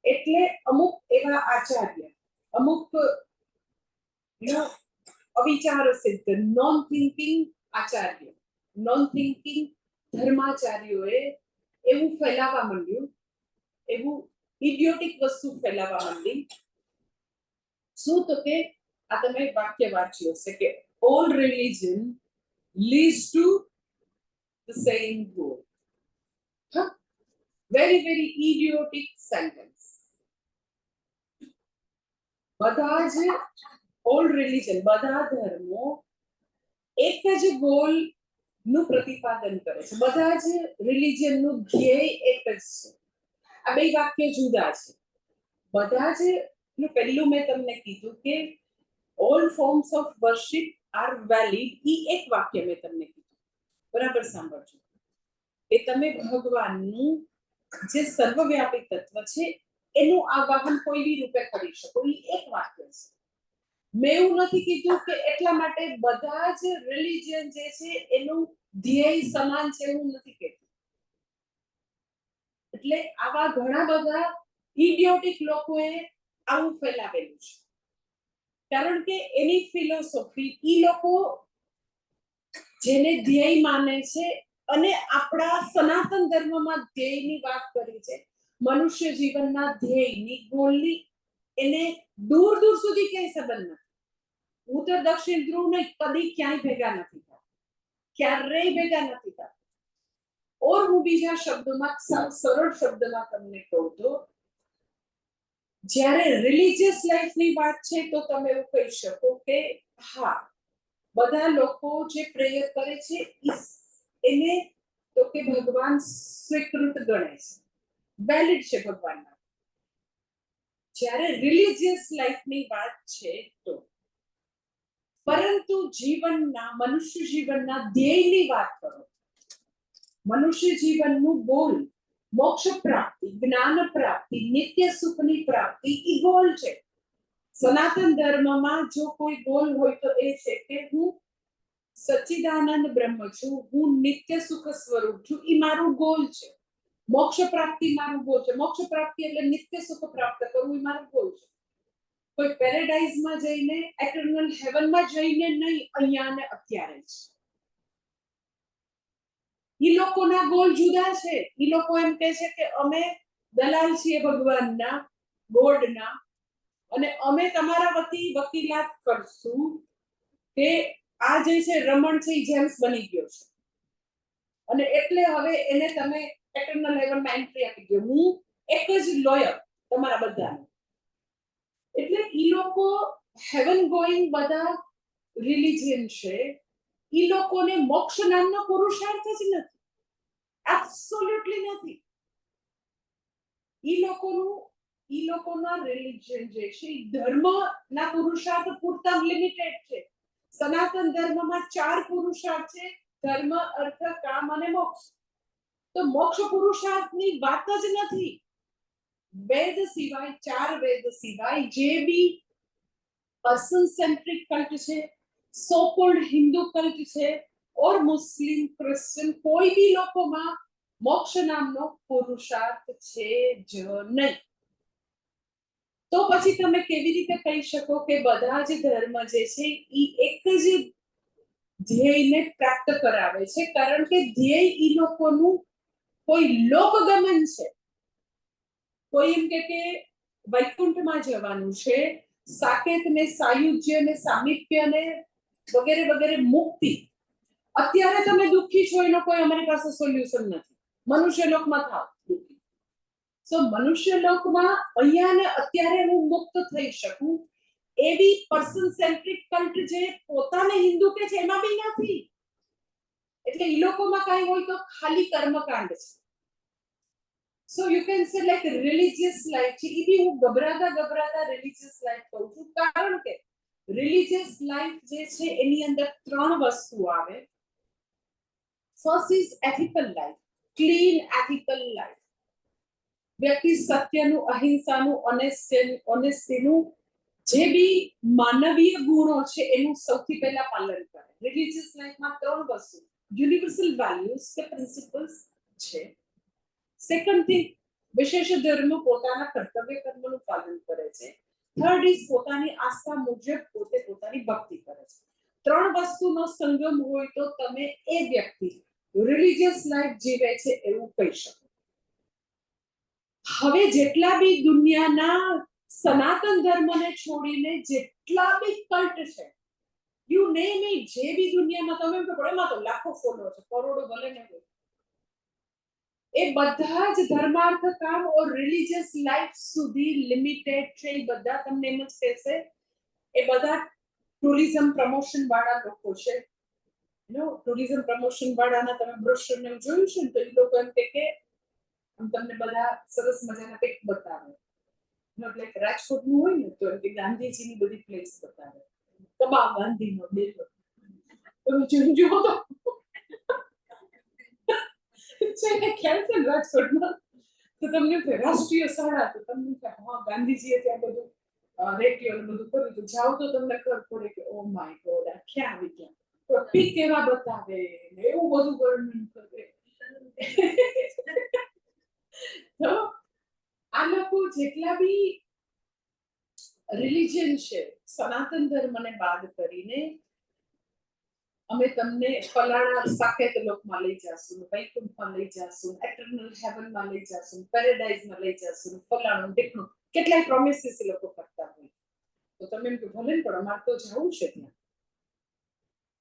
એટલે અમુક એવા આચાર્ય, અમુક અવિચાર સિદ્ધ non thinking Acharya, non thinking ધર્માચાર્યોએ એવું ફેલાવવા માંડ્યું, એવું ઇડિયોટિક વસ્તુ ફેલાવવા માંડી. શું? તો કે આ તમે વાક્ય વાંચ્યું હશે કે all religion leads to the same goal. Huh? Very idiotic sentence. બધા જ ઓલ રિલિજન, બધા ધર્મો એક જ ગોલ નું પ્રતિપાદન કરે છે, બધા જ રિલિજન નું ધ્યેય એક જ છે. આ બે વાક્ય જુદા છે. બધા જ પહેલું મેં તમને કીધું કે all forms of worship are valid, ઈ એક વાક્ય મેં તમને કીધું, બરાબર સાંભળજો. એ તમે ભગવાનનું જે સર્વવ્યાપી તત્વ છે એનું આવાહન કોઈ બી રૂપે કરી શકો, એ એક વાક્ય છે. મેં એવું નથી કીધું કે એટલા માટે બધા જ રિલિજન જે છે એનું ધ્યેય સમાન છે, એવું નથી કહેતું. એટલે આવા ઘણા બધા ઇડિયોટિક લોકોએ આવું ફેલાવેલું છે, કારણ કે એની ફિલોસોફી ઈ લોકો જેને ધ્યેય માને છે, અને આપણા સનાતન ધર્મમાં ધ્યેયની વાત કરી છે, મનુષ્ય જીવનના ધ્યેયની, ગોલની, એને દૂર દૂર સુધી ક્યાંય સંબંધ નથી. ઉત્તર દક્ષિણ ધ્રુવ ને કદી ક્યાંય ભેગા નથી થતા, ક્યારેય ભેગા નથી થતા. ઓર હું બીજા શબ્દોમાં, સરળ શબ્દમાં તમને કહું તો જ્યારે રિલિજિયસ લાઈફની વાત છે તો તમે એવું કહી શકો કે હા, બધા લોકો જે પ્રેયર કરે છે એને તો કે ભગવાન સ્વીકૃત ગણે છે, વેલિડ છે ભગવાનના. જ્યારે રિલિજિયસ લાઈફની વાત છે તો પરંતુ જીવનના મનુષ્ય જીવનના ધ્યેયની વાત કરો, મનુષ્ય જીવનનું ગોલ મોક્ષ પ્રાપ્તિ, જ્ઞાન પ્રાપ્તિ, નિત્ય સુખની પ્રાપ્તિ ઈ ગોલ છે. સનાતન ધર્મમાં જો કોઈ ગોલ હોય તો એ છે કે હું સચ્ચિદાનંદ બ્રહ્મ છું, હું નિત્ય સુખ સ્વરૂપ છું, ઈ મારું ગોલ છે. મોક્ષ પ્રાપ્તિ મારું ગોલ છે. મોક્ષ પ્રાપ્તિ એટલે નિત્ય સુખ પ્રાપ્ત કરવું ઈ મારું ગોલ છે. કોઈ પેરેડાઇઝમાં જઈને, એટર્નલ હેવનમાં જઈને નહીં, અહીંયા ને અત્યારે જ. ઈ લોકોના ગોલ જુદા છે. ઈ લોકો એમ કહે છે કે અમે દલાલ છીએ ભગવાનના, ગોડના, અને અમે તમારા વતી વકીલાત કરશું કે આ જે છે રમણ છે એ જેમ્સ બની ગયો છે અને એટલે હવે એને તમે એટર્નલ હેવનમાં એન્ટ્રી આપી દો. હું એક જ લોયર તમારા બધાને. એટલે ઈ લોકો હેવન ગોઈંગ બધા રિલિજિયન છે, ઈ લોકોને મોક્ષ નામનો પુરુષાર્થ જ નથી, એબ્સોલ્યુટલી નથી. ઈ લોકોના રિલિજિયન જે છે ઈ ધર્મના પુરુષાર્થ પૂરતા લિમિટેડ છે. સનાતન ધર્મમાં 4 પુરુષાર્થ છે: ધર્મ, અર્થ, કામ અને મોક્ષ. તો મોક્ષ પુરુષાર્થની વાત જ નથી. વેદ સિવાય, 4 વેદ સિવાય જે બી પર્સન સેન્ટ્રિક કલ્ટ છે, સો કોલ્ડ હિન્દુ કલ્ટ છે ઓર મુસ્લિમ, ક્રિશ્ચિયન, કોઈ બી લોકોમાં મોક્ષ નામનો પુરુષાર્થ છે જ નહીં. તો પછી તમે કેવી રીતે કહી શકો કે બધા જ ધર્મ જે છે ઈ એક જ ધ્યેયને પ્રાપ્ત કરાવે છે? કારણ કે ધ્યેય ઈ લોકોનું કોઈ લોકગમન છે. કોઈ એમ કે વૈકુંઠમાં જવાનું છે, સાકેત ને સાયુજ્ય ને સામીપ્ય ને વગેરે વગેરે મુક્તિ. અત્યારે તમે દુઃખી છો એનો કોઈ અમારી પાસે સોલ્યુશન નથી. મનુષ્ય લોકમાં થાવ દુઃખી. સો મનુષ્ય લોકમાં અહીંયા ને અત્યારે હું મુક્ત થઈ શકું એવી પર્સન સેન્ટ્રિક કલ્ટ જે પોતાને હિન્દુ કે છે એમાં બી નથી. એટલે ઈ લોકોમાં કઈ હોય તો ખાલી કર્મકાંડ છે. So you can say like religious life છે, ઈ બી હું ગભરાતા religious life કહું છું. કારણ કે religious life જે છે એની અંદર 3 વસ્તુ આવે. First is ethical life, clean ethical life. વ્યક્તિ સત્યનું, અહિંસાનું, ઓનેસ્ટીનું જે બી માનવીય ગુણો છે એનું સૌથી પહેલા પાલન કરે. રિલિજિયસ લાઈફમાં 3 વસ્તુ, યુનિવર્સલ વેલ્યુઝ કે પ્રિન્સિપલ્સ છે. સેકન્ડ થિંગ, વિશેષ ધર્મ પોતાના કર્તવ્ય કર્મનું પાલન કરે છે. થર્ડ ઇઝ પોતાની આસ્થા મુજબ પોતે પોતાની ભક્તિ કરે છે. 3 વસ્તુનો સંગમ હોય તો તમે એ વ્યક્તિ રિલિજિયસ લાઈફ જીવે છે એવું કહી શકો. હવે જેટલા બી દુનિયાના સનાતન ધર્મને છોડીને જેટલા બી કલ્ટ છે, યુ નેમ ઇટ, જે બી દુનિયામાં તમે એમ કહો એમાં તો લાખો ફોલોઅર છે, કરોડો ભલે ને હોય, એ બધા જ ધર્માર્થ કામ ઓર રિલિજિયસ લાઈફ સુધી લિમિટેડ છે. એ બધા તમને એમ જ કહેશે, એ બધા ટુરિઝમ પ્રમોશન વાળા લોકો છે. ટુરિઝમ પ્રમોશન વાળાના તમે બ્રોશરને જોયું છે ને, તો એ લોકો એમ કે તમને બધા સરસ મજાના પિક બતાવે. એટલે રાજકોટનું હોય ને તો કે ગાંધીજીની બધી પ્લેસ બતાવે, કબા ગાંધીનો ડેરો તમે જોજો તો છે ખ્યાલ છે રાજકોટમાં. તો તમને રાષ્ટ્રીય શાળા, તો તમને હા ગાંધીજીએ ત્યાં બધું રેડિયો ને બધું કર્યું, તો જાઓ તો તમને ખબર પડે કે ઓ માય ગોડ આ ક્યાં આવી ગયા. તો પીક કેવા બતાવે ને એવું બધું વર્ણન કરે. તો આ લોકો જેટલા બી રિલિજિયન છે, સનાતન ધર્મને બાદ કરીને અમે તમને ફલાણા સાકેત લોકમાં લઈ જાશું, વૈકુંઠમાં લઈ જાશું, એટર્નલ હેવનમાં લઈ જાશું, પેરેડાઇઝમાં લઈ જાશું, ફલાણું ઢીકણું કેટલાય પ્રોમિસીસ એ લોકો કરતા હોય. તો તમે એમ કે ભલે પણ અમારે તો જવું છે ત્યાં,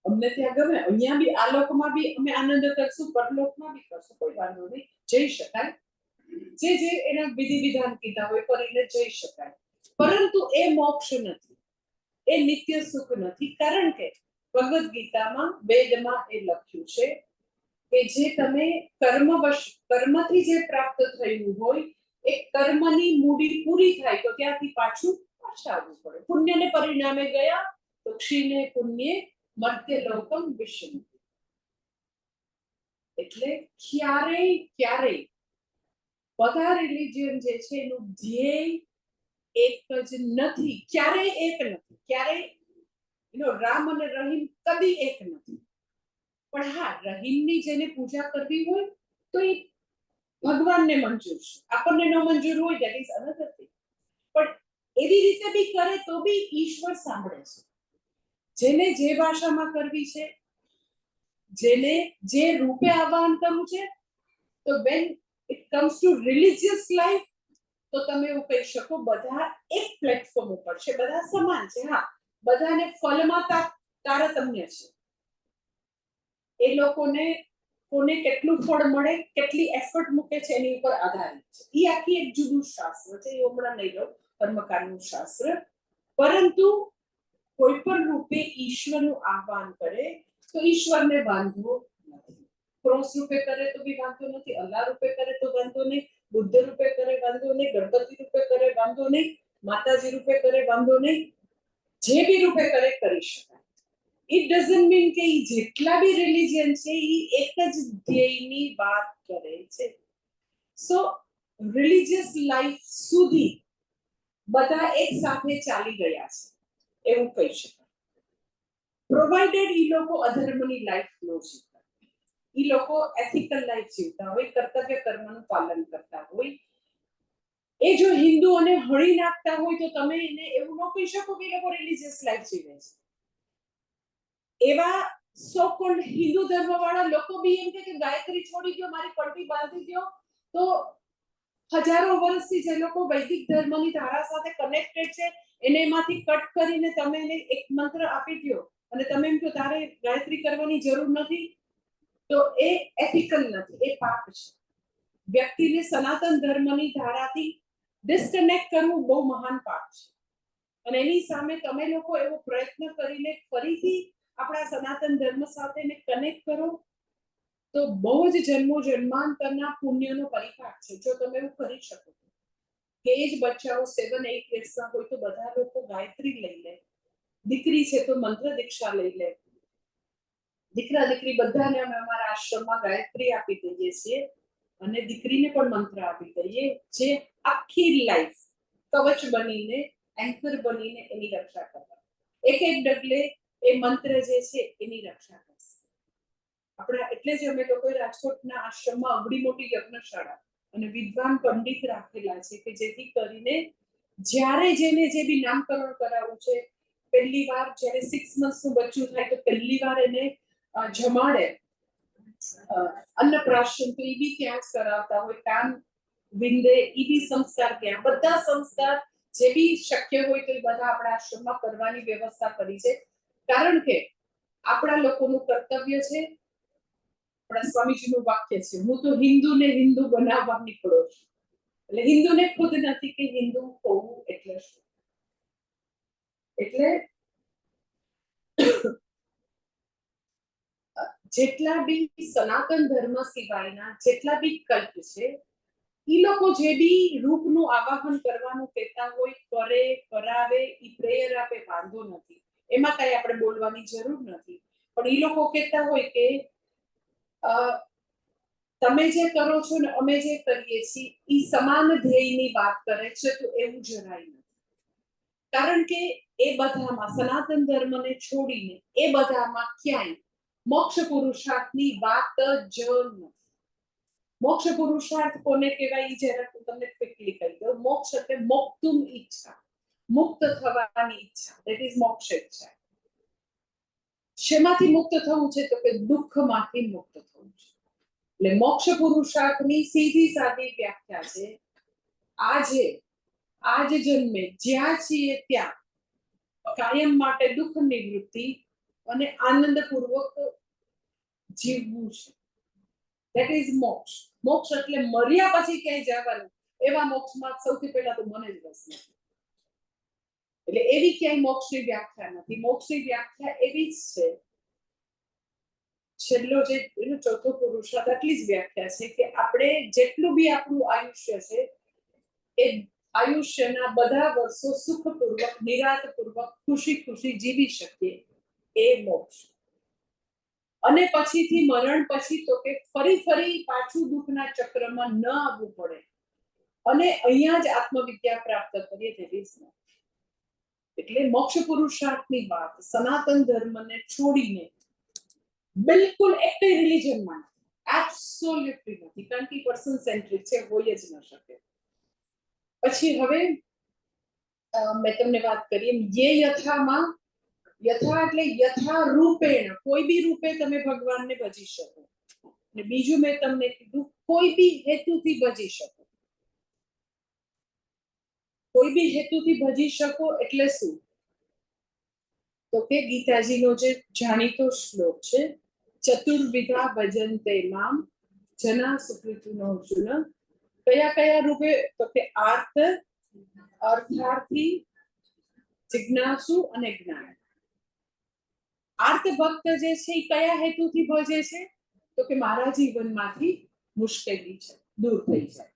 અમને ત્યાં ગમે, અહીંયા બી આ લોકમાં બી અમે આનંદ કરશું, પરલોકમાં બી કરશું, કોઈ વાંધો નહીં, જઈ શકાય. જે એના વિધિ વિધાન કીધા હોય કરીને જઈ શકાય. પરંતુ એ મોક્ષ નથી, એ નિત્ય સુખ નથી. કારણ કે ભગવદ ગીતામાં, વેદમાં એ લખ્યું છે કે જે તમે કર્મથી જે પ્રાપ્ત થયું હોય એ કર્મની મૂડી પૂરી થાય તો ત્યાંથી પાછું આવવું પડે. પુણ્યને પરિણામે ગયા તો ક્ષીણે પુણ્યે મર્ત્યલોકમ વિશન્તિ. એટલે ક્યારેય બધા રિલિજન જે છે એનું ધ્યેય એક જ નથી, ક્યારેય એક નથી, ક્યારેય રામ અને રહીમ કદી એક નથી. પણ હા, રહીમની જેને પૂજા કરવી હોય તો એ ભગવાનને મંજૂર છે, આપણને ન મંજૂર હોય દેટ ઇઝ અનધર થિંગ. પણ એવી રીતે બી કરે તો બી ઈશ્વર સાંભળે છે. જેને જે ભાષામાં કરવી છે, જેને જે રૂપે આહ્વાન કરવું છે, તો when it comes to religious life તો તમે એવું કહી શકો બધા એક પ્લેટફોર્મ ઉપર છે, બધા સમાન છે. હા, બધાને ફલમાં તારતમ્ય છે. એ લોકોને કોને કેટલું ફળ મળે, કેટલી એફર્ટ મૂકે છે એની ઉપર આધારિત છે. એ આખી એક જુદું શાસ્ત્ર છે, એ હમણાં નહીં લો કર્મકાંડનું શાસ્ત્ર. પરંતુ કોઈ પણ રૂપે ઈશ્વરનું આહ્વાન કરે તો ઈશ્વરને વાંધો નથી. ક્રોસ રૂપે કરે તો બી વાંધો નથી, અલ્લાહ રૂપે કરે તો વાંધો નહીં, બુદ્ધ રૂપે કરે વાંધો નહીં, ગણપતિ રૂપે કરે વાંધો નહીં, માતાજી રૂપે કરે વાંધો નહીં, જે બી રૂપે કરે કરી શકાય. ઇટ ડઝન્ટ મીન કે જેટલા બી રિલિજન છે એ એક જ ધ્યેયની વાત કરે છે. સો રિલિજિયસ લાઈફ સુધી બધા એક સાથે ચાલી ગયા છે એવું કહી શકાય. પ્રોવાઇડેડ ઈ લોકો અધર્મની લાઈફ ન જીવતા, ઈ લોકો એથિકલ લાઈફ જીવતા હોય, કર્તવ્ય કર્મનું પાલન કરતા હોય. એ જો હિન્દુઓને હળી નાખતા હોય તો તમે એને એવું ન કહી શકો કે એ લોકો રિલિજિયસ લાઈફ જીવે છે. એવા સો કોલ્ડ હિન્દુ ધર્મ વાળા લોકો બી એમ કે ગાયત્રી છોડી દો, મારી પટ્ટી બાંધી દો, તો હજારો વર્ષથી જે લોકો વૈદિક ધર્મની ધારા સાથે કનેક્ટેડ છે એને એમાંથી કટ કરીને તમે એને એક મંત્ર આપી દો અને તમે એમ કહો તારે ગાયત્રી કરવાની જરૂર નથી, તો એ એથિકલ નથી, એ પાપ છે. વ્યક્તિને સનાતન ધર્મની ધારાથી ડિસ્કનેક્ટ કરવું બહુ મહાન પાપ છે. અને એની સામે તમે લોકો એવો પ્રયત્ન કરીને ફરીથી આપણા સનાતન ધર્મ સાથે કનેક્ટ કરો તો બહુ જ જન્મો જન્માંતરના પુણ્યનો પરિપાક છે. જો તમે એવું કરી શકો કે એ જ બચ્ચાઓ 7-8 વર્ષના હોય તો બધા લોકો ગાયત્રી લઈ લે, દીકરી છે તો મંત્ર દીક્ષા લઈ લે, દીકરા દીકરી બધાને અમે અમારા આશ્રમમાં ગાયત્રી આપી દઈએ છીએ અને દીકરીને પણ મંત્ર આપી દઈએ, જે આખી લાઈફ કવચ બનીને એન્કર બનીને એની રક્ષા કરવા. એક એક ડગલે એ મંત્ર જે છે એની રક્ષા કરશે. આપણા એટલે જ અમે લોકોએ રાજકોટના આશ્રમમાં અવડી મોટી યજ્ઞશાળા અને વિદ્વાન પંડિત રાખેલા છે કે જેથી કરીને જ્યારે જેને જે બી નામકરણ કરાવવું છે, પહેલી વાર જ્યારે 6 મંથનું બચ્ચું થાય તો પહેલી વાર એને જમાડે અન્નપ્રાશન, તો એ બી ત્યાં જ કરાવતા હોય. કાન વિંદે એ બી સંસ્કાર ત્યાં, બધા સંસ્કાર જે બી શક્ય હોય તો એ બધા આપણા આશ્રમમાં કરવાની વ્યવસ્થા કરી છે. કારણ કે આપણા લોકોનું કર્તવ્ય છે, આપણા સ્વામીજીનું વાક્ય છે, હું તો હિન્દુને હિન્દુ બનાવવા નીકળો છું. એટલે હિન્દુને ખુદ નથી કે હિન્દુ હોવું એટલે શું. એટલે જેટલા બી સનાતન ધર્મ સિવાયના જેટલા બી કલ્પ છે ઈ લોકો જે બી રૂપનું આવાહન કરવાનું કહેતા હોય કરે, કરાવે, ઈ પ્રેયર આપે, વાંધો નથી, એમાં કઈ આપણે બોલવાની જરૂર નથી. પણ ઈ લોકો કહેતા હોય કે તમે જે કરો છો ને અમે જે કરીએ છીએ ઈ સમાન ધ્યેયની વાત કરે છે, તો એવું જરાય નથી. કારણ કે એ બધામાં સનાતન ધર્મને છોડીને એ બધામાં ક્યાંય મોક્ષ પુરુષાર્થની વાત જ નથી. મોક્ષ પુરુષાર્થ કોને કહેવાય એ જરા હું તમને ક્વિકલી કહી દઉં. મોક્ષ એટલે મોક્તુમ ઈચ્છા, મુક્ત થવાની ઈચ્છા, ધેટ ઇઝ મોક્ષ ઈચ્છા. શેમાંથી મુક્ત થવું છે તો કે દુઃખમાંથી મુક્ત થવું છે. એટલે મોક્ષ પુરુષાર્થની સીધી સાદી વ્યાખ્યા છે આજે આજ જન્મે જ્યાં છીએ ત્યાં કાયમ માટે દુઃખ નિવૃત્તિ અને આનંદપૂર્વક જીવવું છે. ધેટ ઇઝ મોક્ષ. મોક્ષ એટલે મર્યા પછી ક્યાંય જવાનું, એવા મોક્ષમાં સૌથી પહેલા તો મને જ રસ નથી. એટલે એવી ક્યાંય મોક્ષની વ્યાખ્યા નથી. મોક્ષની વ્યાખ્યા એવી જ છે, છેલ્લો જે ચોથો પુરુષાર્થ આટલી જ વ્યાખ્યા છે કે આપણે જેટલું બી આપણું આયુષ્ય છે એ આયુષ્યના બધા વર્ષો સુખપૂર્વક નિરાંતપૂર્વક ખુશી ખુશી જીવી શકીએ એ મોક્ષ. અને પછીથી મરણ પછી તો કે ફરી પાછું દુઃખના ચક્રમાં ન આવવું પડે અને અહીંયા જ આત્મવિદ્યા પ્રાપ્ત કરીએ તે એટલે મોક્ષ પુરુષાર્થની વાત સનાતન ધર્મને છોડીને બિલકુલ એક રિલીજનમાં એબ્સોલ્યુટલી નથી, કારણ કે પર્સન સેન્ટ્રિક છે, હોય જ ન શકે. પછી હવે મેં તમને વાત કરી યે યથામાં, યથા એટલે યથા રૂપેણ, કોઈ બી રૂપે તમે ભગવાનને ભજી શકો. અને બીજું મેં તમને કીધું કોઈ બી હેતુથી ભજી શકો. કોઈ બી હેતુથી ભજી શકો એટલે શું? તો કે ગીતાજીનો જે જાણીતો શ્લોક છે, ચતુર્વિધા ભજન્તે મામ જના સુકૃતિનો અર્જુન. કયા કયા રૂપે? તો કે આર્ત, અર્થાર્થી, જિજ્ઞાસુ અને જ્ઞાન. આર્ત ભક્ત જે છે એ કયા હેતુથી ભજે છે? તો કે મારા જીવનમાંથી મુશ્કેલી છે દૂર થઈ જાય.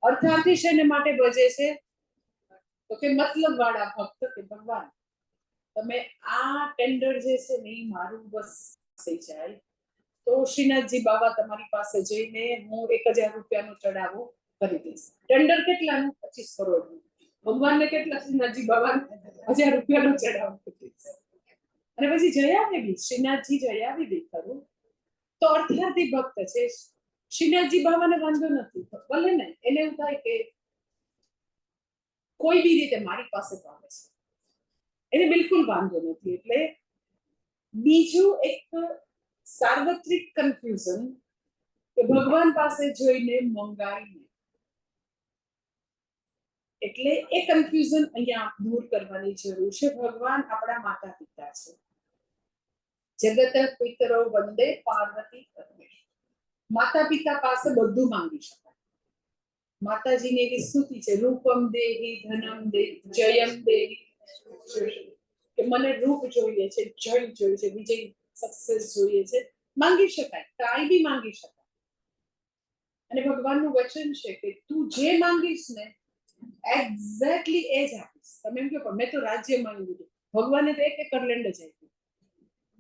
અર્થાર્થી શેને માટે ભજે છે? તો કે મતલબ વાળા ભક્ત, કે ભગવાન તમે આ ટેન્ડર જે છે ને એ મારું બસ થઈ જાય તો શ્રીનાથજી બાબા તમારી પાસે જઈને હું 1000 રૂપિયાનો ચડાવો કરી દઈશ. ટેન્ડર કેટલાનું? 25 કરોડનું. ભગવાનને કેટલા? શ્રીનાથજી બાબા 1000 રૂપિયાનો ચડાવો કરી દઈશ. અને પછી જયા બી શ્રીનાથજી જયા બી ખરું તો અર્થાર્થી ભક્ત છે. શ્રીનાથજી બાબાને વાંધો નથી, ભલે ને એને એવું થાય કે કોઈ બી રીતે મારી પાસે આવે છે, એને બિલકુલ વાંધો નથી. એટલે બીજું એક સાર્વત્રિક કન્ફ્યુઝન કે ભગવાન પાસે જોઈને મંગાઈને, એટલે એ કન્ફ્યુઝન અહીંયા દૂર કરવાની જરૂર છે. ભગવાન આપણા માતા પિતા છે. જગત પિતરો વંદે પાર્વતી પરમેશ્વર. માતા પિતા પાસે બધું માંગી શકાય. માતાજીની એવી સ્તુતિ છે, રૂપમ દેહી ધનમ દેહી જયમ દેહી, કે મને રૂપ જોઈએ છે, જય જોઈએ છે, વિજય સક્સેસ જોઈએ છે. માંગી શકાય, કાંઈ બી માંગી શકાય. અને ભગવાનનું વચન છે કે તું જે માંગીશ ને એક્ઝેક્ટલી એ જ આપીશ. તમે એમ કહો મેં તો રાજ્ય માંગ્યું હતું, ભગવાને તો 1 એકર લેન્ડ જ આપ્યું.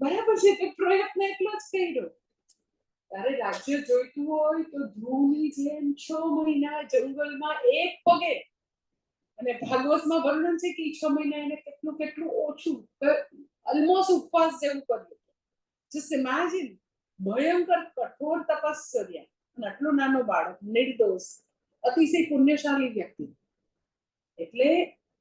બરાબર છે, તે પ્રયત્ન એટલો જ કર્યો. તારે રાજ્ય જોઈતું હોય તો ધ્રુવની જેમ 6 મહિના જંગલમાં એક પગે, અને ભાગવતમાં વર્ણન છે કે 6 મહિના એને કેટલું કેટલું ઓછું ઓલમોસ્ટ ઉપવાસ જેવું કર્યું. જસ્ટ ઇમેજિન, ભયંકર કઠોર તપશ્ચર્યા, અને આટલો નાનો બાળક, નિર્દોષ, અતિશય પુણ્યશાળી વ્યક્તિ. એટલે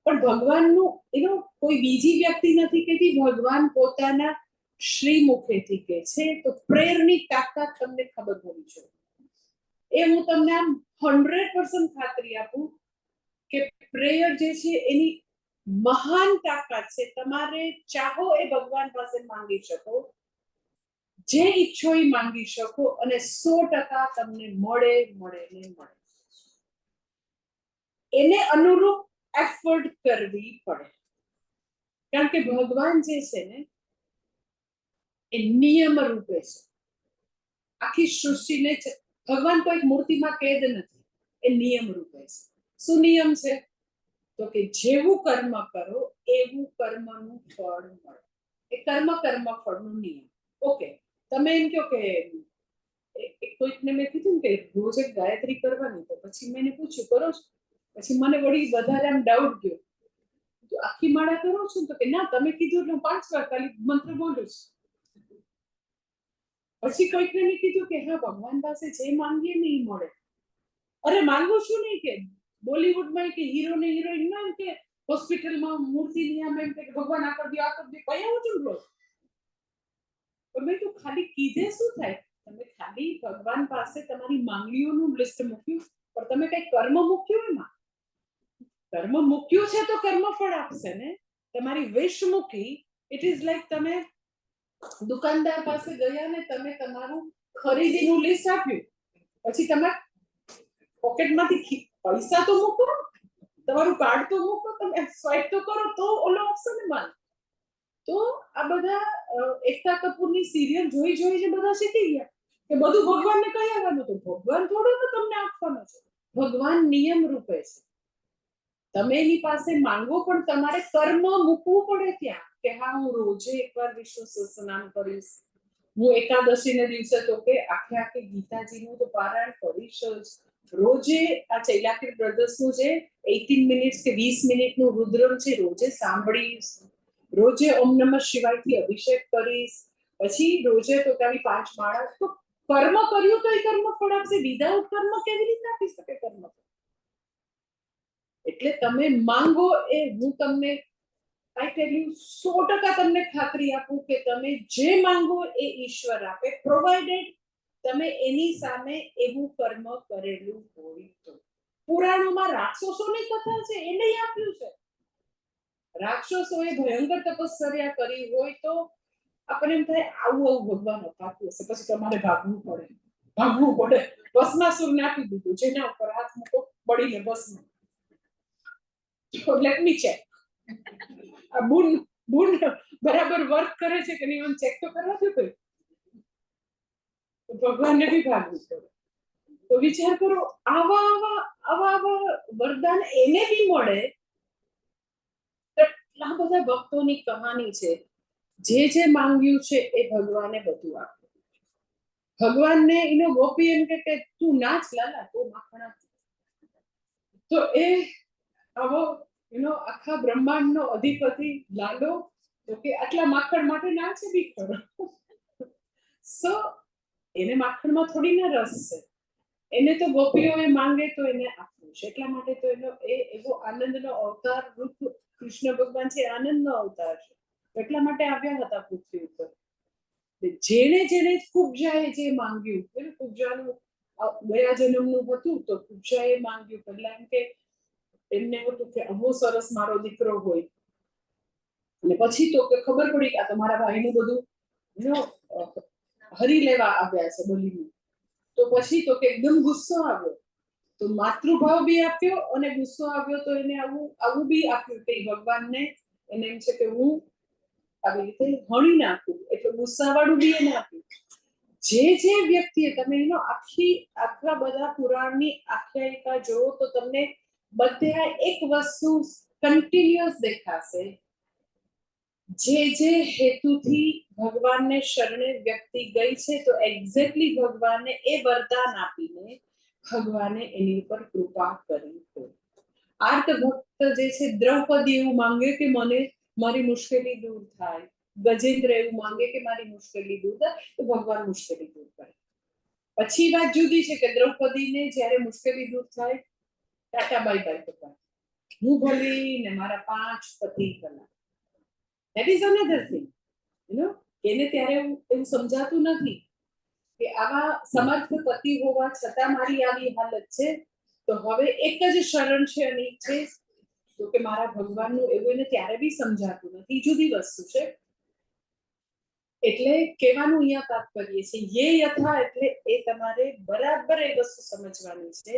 પણ ભગવાનનું એનો કોઈ બીજી વ્યક્તિ નથી કહેતી, ભગવાન પોતાના શ્રીમુખેથી કહે છે. તો પ્રેરની તાકાત તમને ખબર હોવી જોઈએ. એ હું તમને આમ 100% ખાતરી આપું કે પ્રેયર જે છે એની મહાન તાકાત છે. તમારે ચાહો એ ભગવાન પાસે માંગી શકો, જે ઈચ્છો એ માંગી શકો, અને 100% તમને મળે મળે ને મળે. એને અનુરૂપ એફર્ટ કરવી પડે, કારણ કે ભગવાન જે છે ને એ નિયમ રૂપે છે. આખી સૃષ્ટિને ભગવાન કોઈ મૂર્તિમાં કેદ નથી, એ નિયમ રૂપે છે. શું નિયમ છે? તો કે જેવું કર્મ કરો એવું કર્મનું ફળ મળે. એ કર્મ ફળનો નિયમ. ઓકે, તમે એમ કહો કે કોઈકને મેં કીધું કે રોજ એક ગાયત્રી કરવાની, તો પછી મેં પૂછ્યું કરો છો? પછી મને વળી વધારે આમ ડાઉટ ગયો, તો આખી માળા કરો છો? તો કે ના, તમે કીધું એટલે હું 5 વાર ખાલી મંત્ર બોલું છું. પછી કોઈકને મેં કીધું કે હા, ભગવાન પાસે જે માંગીએ ને એ મળે. અરે માંગુ છું નહીં કે બોલિવૂડમાં કે હીરો ને હિરોઈન ના કે હોસ્પિટલમાં મૂર્તિ નિયમ એમ કે ભગવાન આ કરી દે કઈ આવું છું બોલ. તમે તો ખાલી કીધે શું થાય? તમે ખાલી ભગવાન પાસે તમારી માંગણીઓનું લિસ્ટ મૂક્યું, પણ તમે કઈ કર્મ મૂક્યું એમાં? કર્મ મૂક્યું છે તો કર્મ ફળ આપશે ને. તમારી વિશ મૂકી, ઇટ ઇઝ લાઈક તમે દુકાનદાર પાસે ગયા ને તમે તમારું ખરીદીનું લિસ્ટ આપ્યું, પછી તમે પોકેટમાંથી પૈસા તો મૂકો, તમારું કાર્ડ તો મૂકો, તમે સ્વાઇપ તો કરો, તો ઓલો આપશે ને માલ. તો આ બધા એકતા કપૂરની સિરિયલ જોઈ જોઈને બધા શીખી ગયા કે બધું ભગવાનને કહી આવવાનું. તો ભગવાન થોડું ને તમને આપવાનું છે. ભગવાન નિયમ રૂપે છે. તમે એની પાસે માંગો, પણ તમારે કર્મ મૂકવું પડે ત્યાં કે હા હું રોજે એકવાર વિષ્ણુ સહસ્રનામ કરીશ, હું એકાદશીને દિવસે તો કે આખે આખી ગીતાજીનું તો પારાયણ કરીશ જ, રોજે આ ચૈલાકીર બ્રધર્સનું જે 18 મિનિટ્સ કે 20 મિનિટનું રુદ્રમ છે રોજે સાંભળીશ, રોજે ઓમ નમઃ શિવાયથી અભિષેક કરીશ, પછી રોજે તો આવી 5 માળા, તો કર્મ કર્યું તો એ કર્મ ફળ આપશે, વિધાઉટ કર્મ કેવી રીતે આપી શકે કર્મ? એટલે તમે માંગો એ હું તમને આઈ ટેલ યુ 100% તમને ખાતરી આપું કે તમે જે માંગો એ ઈશ્વર આપે, પ્રોવાઇડેડ તમે એની સામે એવું કર્મ કરેલું હોય તો. પુરાણોમાં રાક્ષસોની કથા છે, એને આપ્યું છે. રાક્ષસોએ ભયંકર તપસ્યા કરી હોય તો આપણે એમ થાય આવું આવું ભગવાન અપાતું હશે, પછી તમારે ભાગવું પડે. ભસ્માસુરને આપી દીધું, જેના ઉપર હાથ મૂકો બળીને ભસ્મ. લેટ મી ચેક આ બુન બરાબર વર્ક કરે છે કે નહીં, ચેક તો કરવા દો. ભગવાનને બી ભાગવું પડે. તો વિચાર કરો, આવા વરદાન એને બી મળે. કેટલા બધા ભક્તોની કહાની છે, જે માંગ્યું છે એ ભગવાને બધું આપ્યું. ભગવાનને એનો ગોપી એમ કે તું નાચ લાલા, તું માખણા. તો એ આવો આખા બ્રહ્માંડનો અધિપતિ લાલો તો કે આટલા માખણ માટે નાચે બી ખરો. સો એને માખણમાં થોડી ના રસ છે, એને તો ગોપીઓ એ માંગે તો એને આપવું છે, એટલા માટે તો એનો એવો આનંદનો અવતાર રૂપ કૃષ્ણ ભગવાન છે, આનંદનો અવતાર છે, એટલા માટે આવ્યા હતા પૃથ્વી ઉપર. જેને કુબ્જાએ જે માંગ્યું, કુબ્જાનું ગયા જન્મનું હતું, તો કુબ્જાએ માંગ્યું પહેલા એમ કે એમને હતું કે બહુ સરસ મારો દીકરો હોય, અને પછી તો કે ખબર પડી કે આ તો મારા ભાઈનું બધું હરી લેવા આવ્યા છે બલીનું, તો પછી તો કે એકદમ ગુસ્સો આવ્યો, તો માતૃભાવ બી આપ્યો અને ગુસ્સો આવ્યો, તો એને આવું બી આપ્યું કે ભગવાનને એને એમ છે કે હું આવી રીતે હણી નાખું, એટલે ગુસ્સાવાળું બી એને આપ્યું. જે વ્યક્તિએ તમે એનો આખા બધા પુરાણની આખ્યાયિકા જોવો તો તમને બધે એક વસ્તુ કન્ટિન્યુઅસ દેખાશે, જે હેતુથી ભગવાનને શરણે વ્યક્તિ ગઈ છે, તો એક્ઝેક્ટલી ભગવાને એ વરદાન આપીને ભગવાને એની ઉપર કૃપા કરી હોય. આર્ત ભક્ત જે છે દ્રૌપદી એવું માંગે કે મને મારી મુશ્કેલી દૂર થાય, ગજેન્દ્ર એવું માંગે કે મારી મુશ્કેલી દૂર થાય, તો ભગવાન મુશ્કેલી દૂર કરે. પછી વાત જુદી છે કે દ્રૌપદીને જ્યારે મુશ્કેલી દૂર થાય, ટાટા બાય બાય ભગવાન, હું ભલી ને મારા 5 પતિ ભલા. That is another thing. એને ત્યારે એવું સમજાતું નથી કે આવા સમર્થ પતિ હોવા છતાં મારી આવી હાલત છે, તો હવે એક જ શરણ છે અને છે તો કે મારા ભગવાનનું, એવું એને ત્યારે બી સમજાતું નથી, જુદી વસ્તુ છે. એટલે કહેવાનું અહીંયા તાત્પર્ય છે યે યથા, એટલે એ તમારે બરાબર એ વસ્તુ સમજવાની છે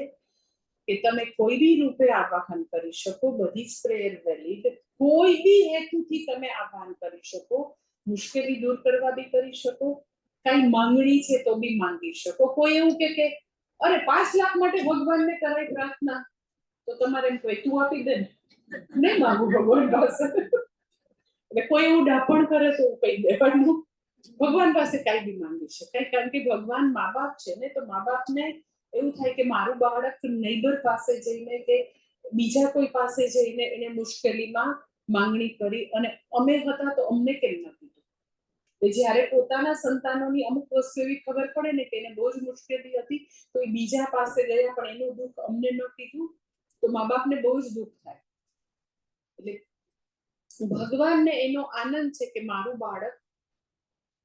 કે તમે કોઈ બી રૂપે આવાહન કરી શકો, બધી જ પ્રેયર વેલિડ, કોઈ બી હેતુથી તમે આહ્વાન કરી શકો, મુશ્કેલી દૂર કરવા બી કરી શકો, કઈ માંગણી છે તો બી માંગી શકો. કોઈ એવું કે અરે 5 લાખ માટે ભગવાનને કરાય પ્રાર્થના, તો તમારે એમ કહે તું આપી દે ને, નહીં માંગુ ભગવાન પાસે. એટલે કોઈ એવું ડાપણ કરે તો કહી દેવાનું ભગવાન પાસે કઈ બી માંગી શકાય, કારણ કે ભગવાન મા બાપ છે ને, તો મા બાપને એવું થાય કે મારું બાળક નેબર પાસે જઈને કે બીજા કોઈ પાસે જઈને એને મુશ્કેલીમાં માંગણી કરી, અને અમે હતા તો અમને કેમ ન કીધું. જ્યારે પોતાના સંતાનોની અમુક વસ્તુ એવી ખબર પડે ને કે એને બહુ જ મુશ્કેલી હતી, તો એ બીજા પાસે ગયા પણ એનું દુઃખ અમને ન કીધું, તો મા બાપને બહુ જ દુઃખ થાય. એટલે ભગવાનને એનો આનંદ છે કે મારું બાળક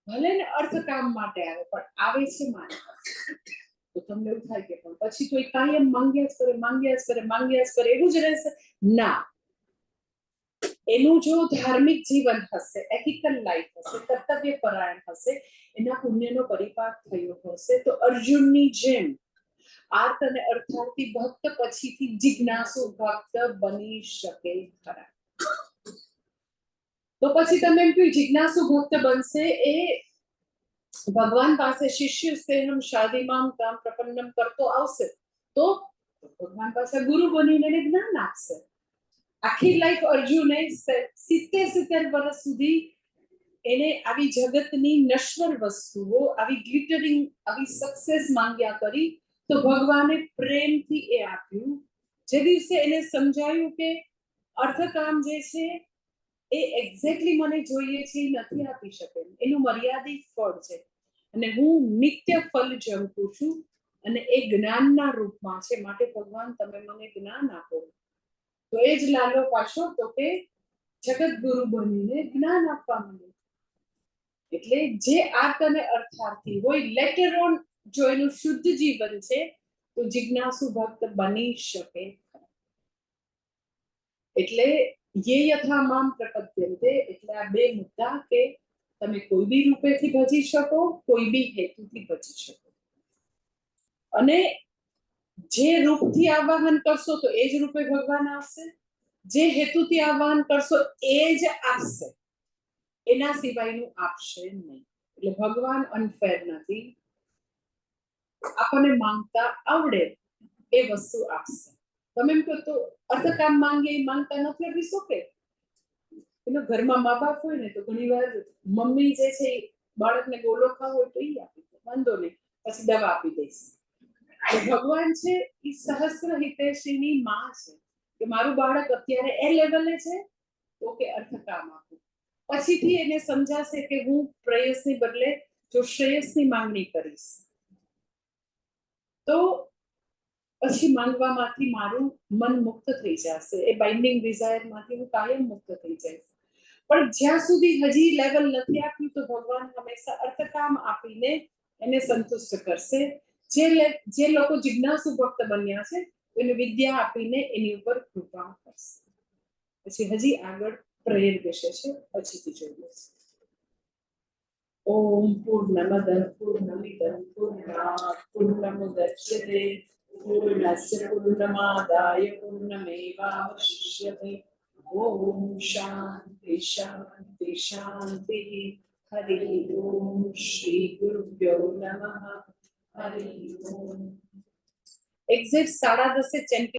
ભલે ને અર્થ કામ માટે આવે, પણ આવે છે મારી પાસે. તો તમને એવું થાય કે પણ પછી તો એ કાયમ માંગ્યા જ કરે, એવું જ રહેશે ના. એનું જો ધાર્મિક જીવન હશે, એથિકલ લાઈફ હશે, કર્તવ્ય પરાયણ હશે, એના પુણ્યનો પરિપાક થયો હશે, તો અર્જુનની જેમ આર્ત અને અર્થાર્થી ભક્ત પછીથી જિજ્ઞાસુ ભક્ત બની શકે ખરા. તો પછી તમે એમ કહ્યું જિજ્ઞાસુ ભક્ત બનશે, એ ભગવાન પાસે શિષ્ય સેહમ શાદીમામ કામ પ્રપન્નમ કરતો આવશે, તો ભગવાન પાસે ગુરુ બનીને જ્ઞાન આપશે. આખી લાઈફ અર્જુને 70 વર્ષ સુધી એને આવી જગતની નશ્વર વસ્તુઓ, આવી ગ્લિટરિંગ, આવી સક્સેસ માંગ્યા કરી, તો ભગવાને પ્રેમથી એ આપ્યું. જે દિવસે એને સમજાયું કે અર્થકામ જે છે એ એક્ઝેક્ટલી મને જોઈએ છે એ નથી આપી શકે, એનું મર્યાદિત ફળ છે, અને હું નિત્ય ફલ જમતું છું, અને એ જ્ઞાનના રૂપમાં છે, માટે ભગવાન તમે મને જ્ઞાન આપો. તો એ જ લાલો પાછો તો કે જગત ગુરુ બનીને જ્ઞાન આપવા માંડ્યો. એટલે જે આર્ત અને અર્થાર્થી હોય, લેટર ઓન જો એનું શુદ્ધ જીવન છે તો જિજ્ઞાસુ ભક્ત બની શકે. એટલે યે યથા મામ પ્રપદ્યન્તે, એટલે આ બે મુદ્દા કે તમે કોઈ બી રૂપેથી ભજી શકો, કોઈ બી હેતુથી ભજી શકો, અને જે રૂપથી આવાહન કરશો તો એ જ રૂપે ભગવાન આવશે, જે હેતુથી આવાહન કરશો એ જ આપશે, એના સિવાયનું આપશે નહીં. એટલે ભગવાન અનફેર નથી, આપણને માંગતા આવડે એ વસ્તુ આપશે. તમે એમ કહો તો અર્થકામ માંગે એ માંગતા નથી આપી શકે. એના ઘરમાં મા બાપ હોય ને તો ઘણી વાર મમ્મી જે છે બાળકને ગોલો ખાવો હોય તો એ આપી દે, વાંધો નહીં, પછી દવા આપી દઈશ. ભગવાન છે એ સહસ્ત્ર હિતેશીની માં છે, કે મારું બાળક અત્યારે એ લેવલે છે તો કે અર્થકામ આપું, પછીથી એને સમજાશે કે હું પ્રેયસની બદલે જો શ્રેયસની માંગણી કરીશ તો પછી માંગવામાંથી મારું મન મુક્ત થઈ જશે, એ બાઇન્ડિંગ ડિઝાયરમાંથી હું કાયમ મુક્ત થઈ જઈશ. પણ જ્યાં સુધી હજી લેવલ નથી આપ્યું તો ભગવાન હંમેશા અર્થકામ આપીને એને સંતુષ્ટ કરશે. જે લોકો જિજ્ઞાસુ ભક્ત બન્યા છે એને વિદ્યા આપીને એની ઉપર કૃપા કરશે. પછી હજી આગળ પ્રેયર વિશે છે, પછીથી જોઈએ. ઓમ પૂર્ણમદ પૂર્ણમિદં પૂર્ણાત પૂર્ણમુદચ્યતે પૂર્ણસ્ય પૂર્ણમાદાય પૂર્ણમેવાવશિષ્યતે. ઓમ શાંતિ શાંતિ શાંતિ. હરિ ઓમ શ્રી ગુરુભ્યો નમઃ. હરિ ઓમ. Exact 10:30 chanting